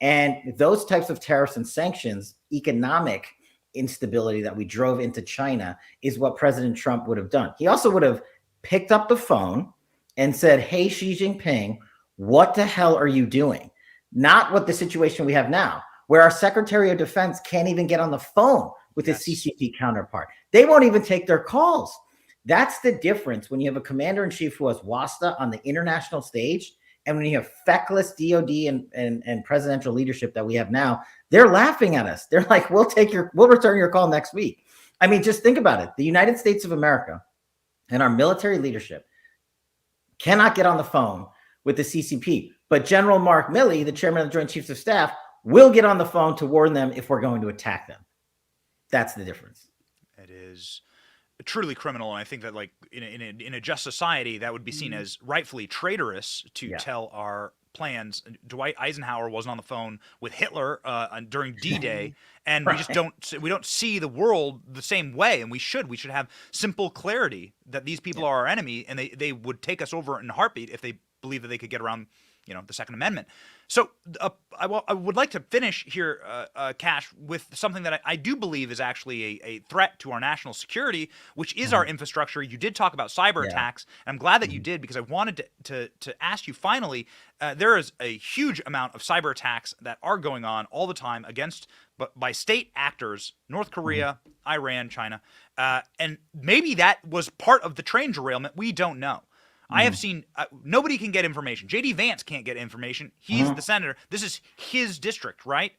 And those types of tariffs and sanctions, economic instability that we drove into China, is what President Trump would have done. He also would have picked up the phone and said, hey, Xi Jinping, what the hell are you doing? Not what the situation we have now, where our Secretary of Defense can't even get on the phone with his CCP counterpart. They won't even take their calls. That's the difference when you have a commander-in-chief who has WASTA on the international stage, and when you have feckless DOD and presidential leadership that we have now. They're laughing at us. They're like, we'll return your call next week. I mean, just think about it. The United States of America and our military leadership cannot get on the phone with the CCP. But General Mark Milley, the chairman of the Joint Chiefs of Staff, will get on the phone to warn them if we're going to attack them. That's the difference. It is truly criminal, and I think that, like, in a just society, that would be seen as rightfully traitorous to tell our plans. Dwight Eisenhower wasn't on the phone with Hitler during D-Day, and we just don't see the world the same way, and we should have simple clarity that these people are our enemy, and they would take us over in a heartbeat if they believe that they could get around the Second Amendment. So I would like to finish here, Cash, with something that I do believe is actually a threat to our national security, which is our infrastructure. You did talk about cyber attacks, and I'm glad that you did, because I wanted to ask you finally, there is a huge amount of cyber attacks that are going on all the time by state actors, North Korea, Iran, China, and maybe that was part of the train derailment. We don't know. I have seen nobody can get information. J.D. Vance can't get information. He's the senator. This is his district, right?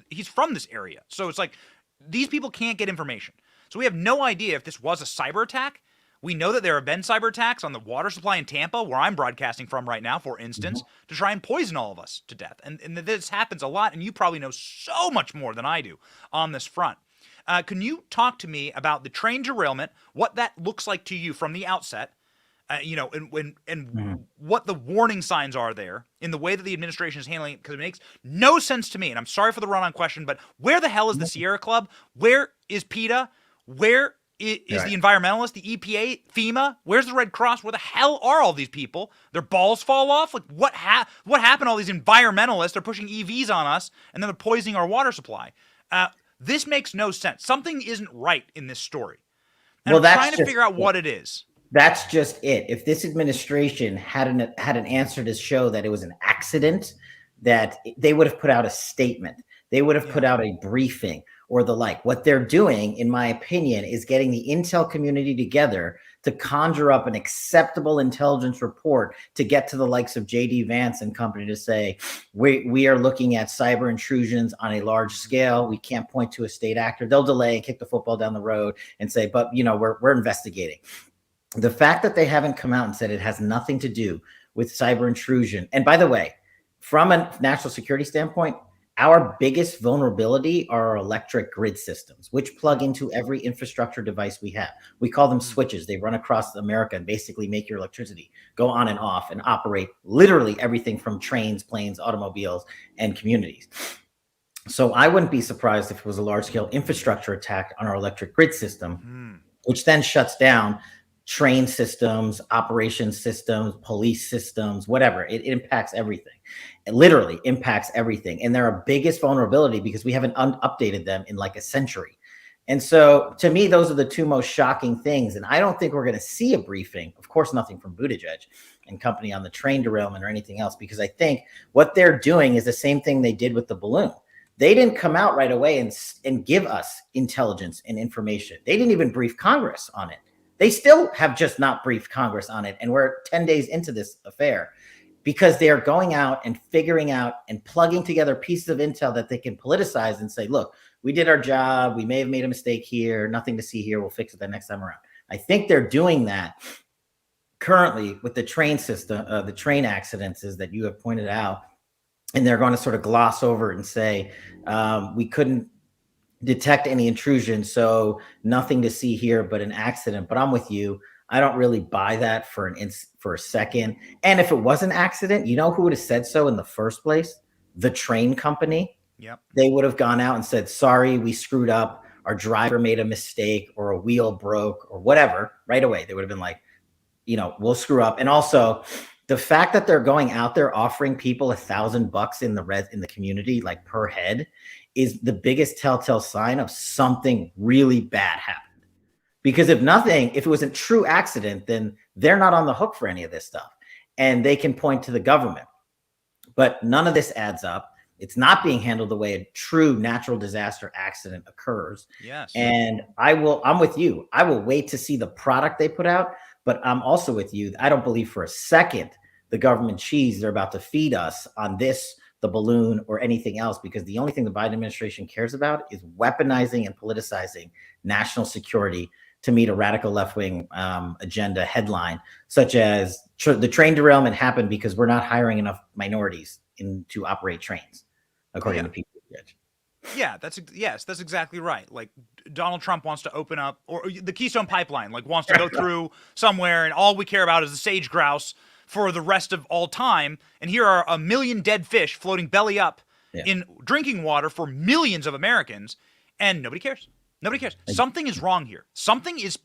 He's from this area. So it's like these people can't get information. So we have no idea if this was a cyber attack. We know that there have been cyber attacks on the water supply in Tampa, where I'm broadcasting from right now, for instance, to try and poison all of us to death. And this happens a lot, and you probably know so much more than I do on this front. Can you talk to me about the train derailment, what that looks like to you from the outset? And what the warning signs are there in the way that the administration is handling it, because it makes no sense to me. And I'm sorry for the run-on question, but where the hell is the Sierra Club? Where is PETA? Where is the environmentalists, the EPA, FEMA? Where's the Red Cross? Where the hell are all these people? Their balls fall off? Like, what happened to all these environmentalists? They're pushing EVs on us, and then they're poisoning our water supply. This makes no sense. Something isn't right in this story. And I'm trying to figure out what it is. That's just it. If this administration had an answer to show that it was an accident, that they would have put out a statement. They would have put out a briefing or the like. What they're doing, in my opinion, is getting the intel community together to conjure up an acceptable intelligence report to get to the likes of J.D. Vance and company to say, we are looking at cyber intrusions on a large scale. We can't point to a state actor. They'll delay and kick the football down the road and say, but we're investigating. The fact that they haven't come out and said it has nothing to do with cyber intrusion. And by the way, from a national security standpoint, our biggest vulnerability are our electric grid systems, which plug into every infrastructure device we have. We call them switches. They run across America and basically make your electricity go on and off and operate literally everything from trains, planes, automobiles, and communities. So I wouldn't be surprised if it was a large-scale infrastructure attack on our electric grid system, which then shuts down train systems, operation systems, police systems, whatever. It impacts everything. It literally impacts everything. And they're our biggest vulnerability because we haven't updated them in like a century. And so to me, those are the two most shocking things. And I don't think we're going to see a briefing, of course, nothing from Buttigieg and company on the train derailment or anything else, because I think what they're doing is the same thing they did with the balloon. They didn't come out right away and give us intelligence and information. They didn't even brief Congress on it. They still have just not briefed Congress on it. And we're 10 days into this affair because they are going out and figuring out and plugging together pieces of intel that they can politicize and say, look, we did our job. We may have made a mistake here. Nothing to see here. We'll fix it the next time around. I think they're doing that currently with the train system, the train accidents that you have pointed out. And they're going to sort of gloss over it and say, we couldn't detect any intrusion, so nothing to see here but an accident. But I'm with you. I don't really buy that for a second. And if it was an accident, you know who would have said so in the first place? The train company. Yep. They would have gone out and said, sorry, we screwed up. Our driver made a mistake or a wheel broke or whatever. Right away, they would have been like, we'll screw up. And also the fact that they're going out there offering people $1,000 in the community, like per head, is the biggest telltale sign of something really bad happened. Because if it was a true accident, then they're not on the hook for any of this stuff. And they can point to the government. But none of this adds up. It's not being handled the way a true natural disaster accident occurs. Yes. And I'm with you. I will wait to see the product they put out. But I'm also with you. I don't believe for a second the government cheese they're about to feed us on this, the balloon, or anything else, because the only thing the Biden administration cares about is weaponizing and politicizing national security to meet a radical left-wing agenda headline, such as the train derailment happened because we're not hiring enough minorities to operate trains, according to people. Yeah, that's exactly right. Like Donald Trump wants to open up, or the Keystone Pipeline, like wants to go through somewhere, and all we care about is the sage grouse for the rest of all time. And here are 1 million dead fish floating belly up in drinking water for millions of Americans, and nobody cares. Nobody cares. Something is wrong here. Something is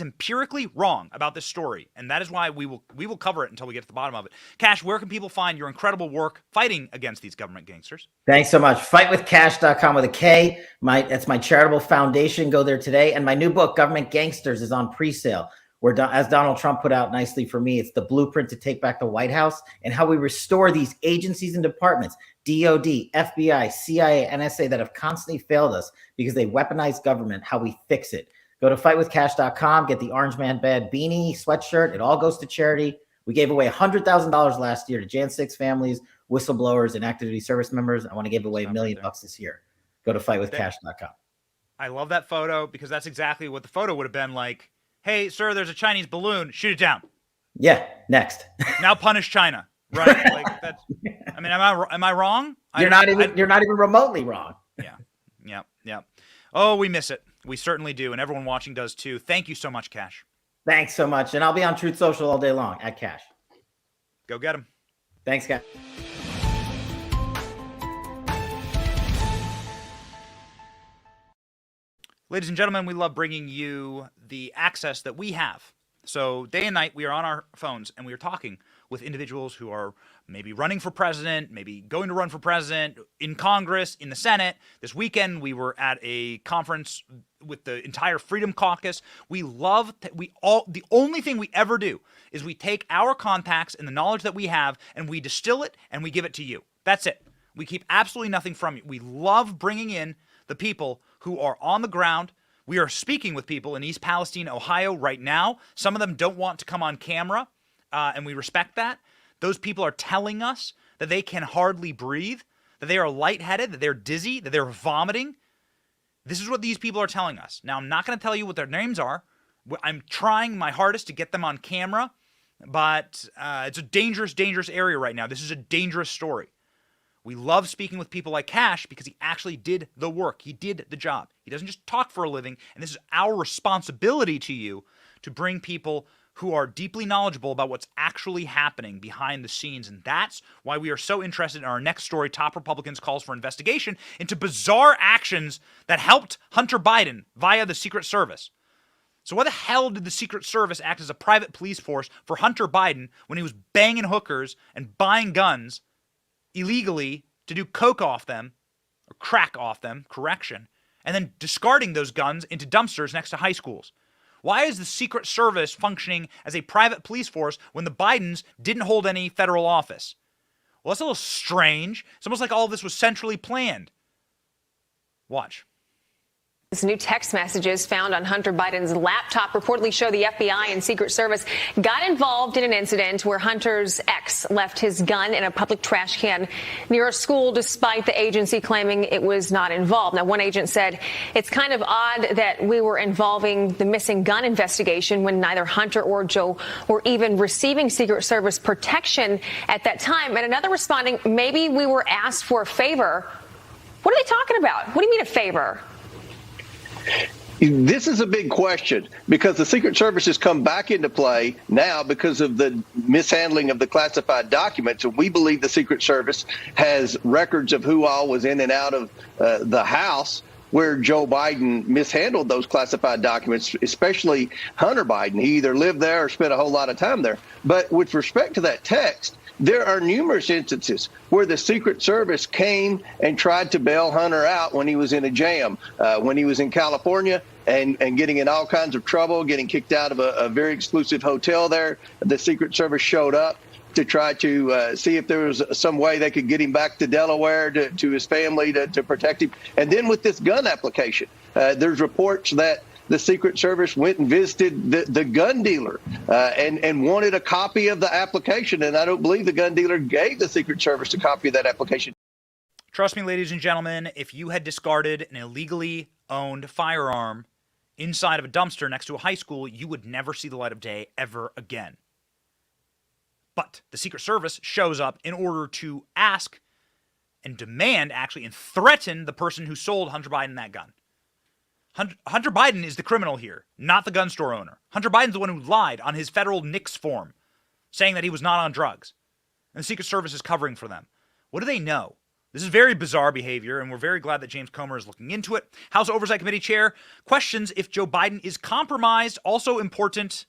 empirically wrong about this story, and that is why we will cover it until we get to the bottom of it. Cash, where can people find your incredible work fighting against these government gangsters? Thanks so much. Fightwithcash.com with a K. That's my charitable foundation. Go there today. And my new book, Government Gangsters, is on pre-sale. Where, as Donald Trump put out nicely for me, it's the blueprint to take back the White House and how we restore these agencies and departments, DOD, FBI, CIA, NSA, that have constantly failed us because they weaponize government, how we fix it. Go to fightwithcash.com, get the Orange Man Bad beanie, sweatshirt. It all goes to charity. We gave away $100,000 last year to Jan 6 families, whistleblowers, and active duty service members. I want to give away $1 million this year. Go to fightwithcash.com. I love that photo because that's exactly what the photo would have been like. Hey, sir, there's a Chinese balloon. Shoot it down. Yeah, next. Now punish China, right? Like that's. I mean, am I wrong? You're not even remotely wrong. Yeah. Oh, we miss it. We certainly do, and everyone watching does too. Thank you so much, Cash. Thanks so much, and I'll be on Truth Social all day long at Cash. Go get him. Thanks, guys. Ladies and gentlemen, we love bringing you the access that we have. So day and night, we are on our phones, and we are talking with individuals who are maybe running for president, maybe going to run for president, in Congress, in the Senate. This weekend, we were at a conference with the entire Freedom Caucus. We love the only thing we ever do is we take our contacts and the knowledge that we have, and we distill it, and we give it to you. That's it. We keep absolutely nothing from you. We love bringing in the people who are on the ground We are speaking with people in East Palestine, Ohio right now. Some of them don't want to come on camera, and we respect that. Those people are telling us that they can hardly breathe, that they are lightheaded, that they're dizzy, that they're vomiting. This is what these people are telling us. Now, I'm not going to tell you what their names are. I'm trying my hardest to get them on camera, but it's a dangerous, dangerous area right now. This is a dangerous story. We love speaking with people like Cash because he actually did the work. He did the job. He doesn't just talk for a living, and this is our responsibility to you to bring people who are deeply knowledgeable about what's actually happening behind the scenes, and that's why we are so interested in our next story, Top Republicans Calls for Investigation into Bizarre Actions That Helped Hunter Biden via the Secret Service. So why the hell did the Secret Service act as a private police force for Hunter Biden when he was banging hookers and buying guns illegally to do coke off them, or crack off them, correction, and then discarding those guns into dumpsters next to high schools? Why is the Secret Service functioning as a private police force when the Bidens didn't hold any federal office? Well, that's a little strange. It's almost like all of this was centrally planned. Watch. New text messages found on Hunter Biden's laptop reportedly show the FBI and Secret Service got involved in an incident where Hunter's ex left his gun in a public trash can near a school, despite the agency claiming it was not involved. Now, one agent said it's kind of odd that we were involving the missing gun investigation when neither Hunter or Joe were even receiving Secret Service protection at that time. And another responding, maybe we were asked for a favor. What are they talking about? What do you mean a favor? This is a big question because the Secret Service has come back into play now because of the mishandling of the classified documents. And we believe the Secret Service has records of who all was in and out of the house where Joe Biden mishandled those classified documents, especially Hunter Biden. He either lived there or spent a whole lot of time there. But with respect to that text, there are numerous instances where the Secret Service came and tried to bail Hunter out when he was in a jam, when he was in California and getting in all kinds of trouble, getting kicked out of a very exclusive hotel there. The Secret Service showed up to try to see if there was some way they could get him back to Delaware, to his family, to protect him. And then with this gun application, there's reports that the Secret Service went and visited the gun dealer and wanted a copy of the application. And I don't believe the gun dealer gave the Secret Service a copy of that application. Trust me, ladies and gentlemen, if you had discarded an illegally owned firearm inside of a dumpster next to a high school, you would never see the light of day ever again. But the Secret Service shows up in order to ask and demand, actually, and threaten the person who sold Hunter Biden that gun. Hunter Biden is the criminal here, not the gun store owner. Hunter Biden's the one who lied on his federal NICS form, saying that he was not on drugs. And the Secret Service is covering for them. What do they know? This is very bizarre behavior, and we're very glad that James Comer is looking into it. House Oversight Committee Chair questions if Joe Biden is compromised. Also important,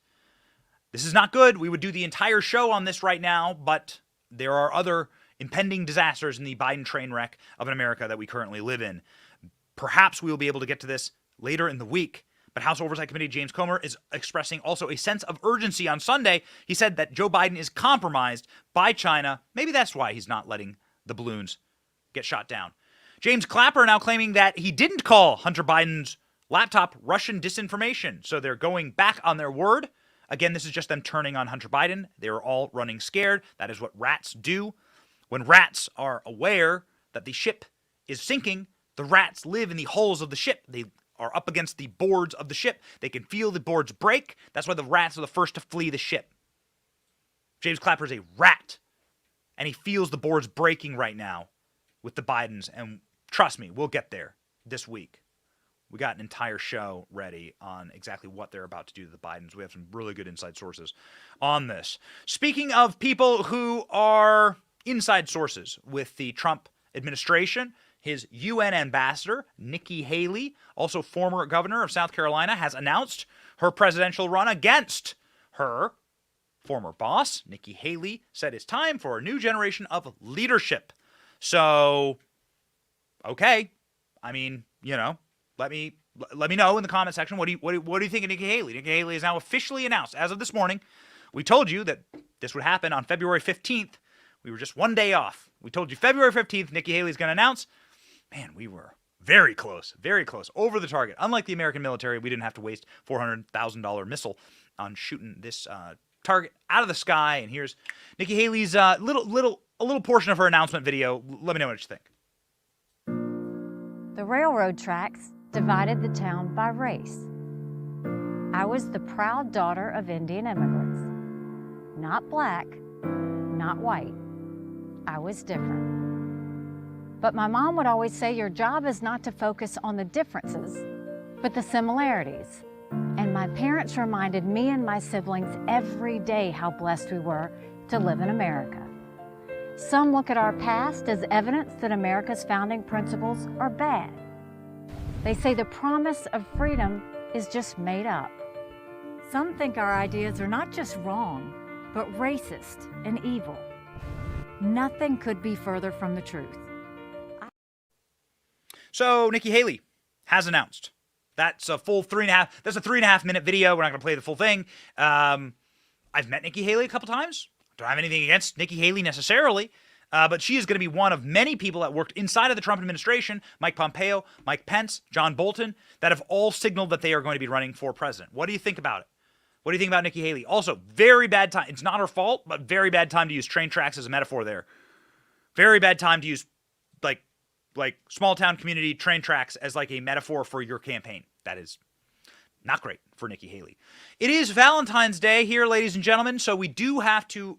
this is not good. We would do the entire show on this right now, but there are other impending disasters in the Biden train wreck of an America that we currently live in. Perhaps we will be able to get to this later in the week. But House Oversight Committee James Comer is expressing also a sense of urgency on Sunday. He said that Joe Biden is compromised by China. Maybe that's why he's not letting the balloons get shot down. James Clapper now claiming that he didn't call Hunter Biden's laptop Russian disinformation. So they're going back on their word. Again, this is just them turning on Hunter Biden. They are all running scared. That is what rats do. When rats are aware that the ship is sinking, the rats live in the hulls of the ship. They are up against the boards of the ship. They can feel the boards break. That's why the rats are the first to flee the ship. James Clapper is a rat, and he feels the boards breaking right now with the Bidens. And trust me, we'll get there this week. We got an entire show ready on exactly what they're about to do to the Bidens. We have some really good inside sources on this. Speaking of people who are inside sources with the Trump administration, his UN ambassador, Nikki Haley, also former governor of South Carolina, has announced her presidential run against her former boss. Nikki Haley said it's time for a new generation of leadership. So, okay. I mean, you know, let me know in the comment section. What do you think of Nikki Haley? Nikki Haley is now officially announced. As of this morning, we told you that this would happen on February 15th. We were just one day off. We told you February 15th, Nikki Haley's going to announce. Man, we were Very close, over the target. Unlike the American military, we didn't have to waste $400,000 missile on shooting this target out of the sky. And here's Nikki Haley's a little portion of her announcement video. Let me know what you think. The railroad tracks divided the town by race. I was the proud daughter of Indian immigrants. Not black, not white. I was different. But my mom would always say your job is not to focus on the differences, but the similarities. And my parents reminded me and my siblings every day how blessed we were to live in America. Some look at our past as evidence that America's founding principles are bad. They say the promise of freedom is just made up. Some think our ideas are not just wrong, but racist and evil. Nothing could be further from the truth. So Nikki Haley has announced. That's a full 3.5 minute video. We're not going to play the full thing. I've met Nikki Haley a couple times. Don't have anything against Nikki Haley necessarily, but she is going to be one of many people that worked inside of the Trump administration, Mike Pompeo, Mike Pence, John Bolton, that have all signaled that they are going to be running for president. What do you think about it? What do you think about Nikki Haley? Also, very bad time. It's not her fault, but very bad time to use train tracks as a metaphor there. Very bad time to use like small town community train tracks as like a metaphor for your campaign. That is not great for Nikki Haley. It is Valentine's Day here, ladies and gentlemen, so we do have to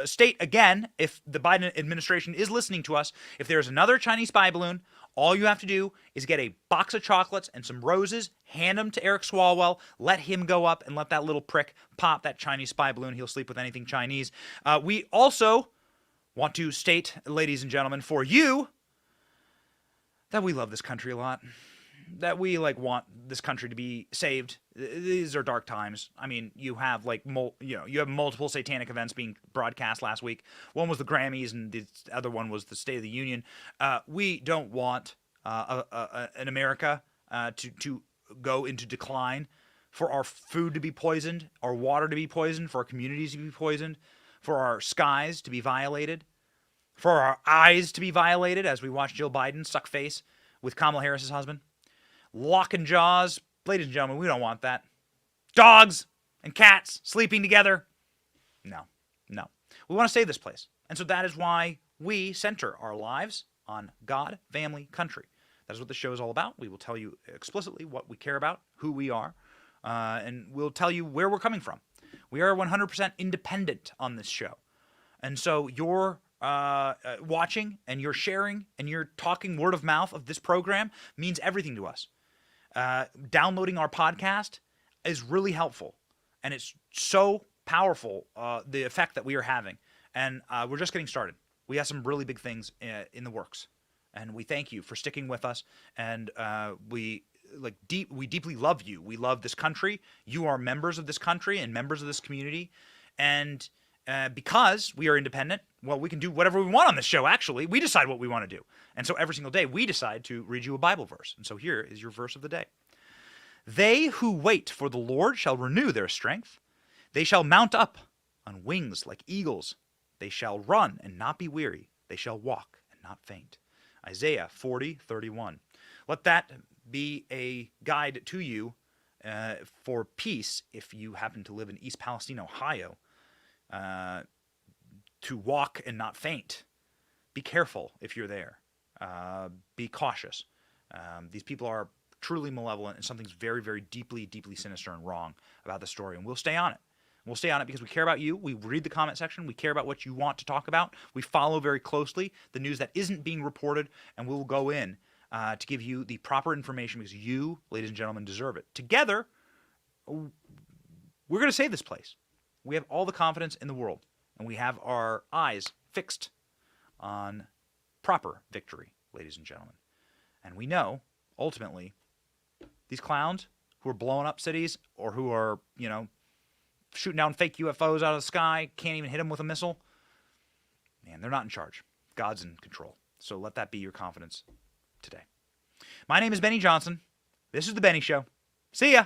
state again, if the Biden administration is listening to us, if there's another Chinese spy balloon, all you have to do is get a box of chocolates and some roses, hand them to Eric Swalwell, let him go up and let that little prick pop that Chinese spy balloon. He'll sleep with anything Chinese. We also want to state, ladies and gentlemen, for you, that we love this country a lot, that we want this country to be saved. These are dark times. I mean, you have you have multiple satanic events being broadcast last week. One was the Grammys, and the other one was the State of the Union. We don't want an America to go into decline, for our food to be poisoned, our water to be poisoned, for our communities to be poisoned, for our skies to be violated, for our eyes to be violated as we watch Jill Biden suck face with Kamala Harris's husband. Locking jaws. Ladies and gentlemen, we don't want that. Dogs and cats sleeping together. No. We want to save this place. And so that is why we center our lives on God, family, country. That is what the show is all about. We will tell you explicitly what we care about, who we are, and we'll tell you where we're coming from. We are 100% independent on this show. And so you're watching and you're sharing and you're talking word of mouth of this program means everything to us. Downloading our podcast is really helpful, and it's so powerful, the effect that we are having. And we're just getting started. We have some really big things in the works, and we thank you for sticking with us. And we deeply love you. We love this country. You are members of this country and members of this community, and because we are independent, well, we can do whatever we want on this show, actually. We decide what we want to do. And so every single day, we decide to read you a Bible verse. And so here is your verse of the day. They who wait for the Lord shall renew their strength. They shall mount up on wings like eagles. They shall run and not be weary. They shall walk and not faint. Isaiah 40:31. Let that be a guide to you for peace if you happen to live in East Palestine, Ohio. To walk and not faint. Be careful if you're there. Be cautious. These people are truly malevolent, and something's very, very deeply, deeply sinister and wrong about the story, and we'll stay on it. We'll stay on it because we care about you. We read the comment section. We care about what you want to talk about. We follow very closely the news that isn't being reported, and we'll go in to give you the proper information because you, ladies and gentlemen, deserve it. Together, we're going to save this place. We have all the confidence in the world, and we have our eyes fixed on proper victory, ladies and gentlemen. And we know, ultimately, these clowns who are blowing up cities or who are, shooting down fake UFOs out of the sky, can't even hit them with a missile, man, they're not in charge. God's in control. So let that be your confidence today. My name is Benny Johnson. This is The Benny Show. See ya.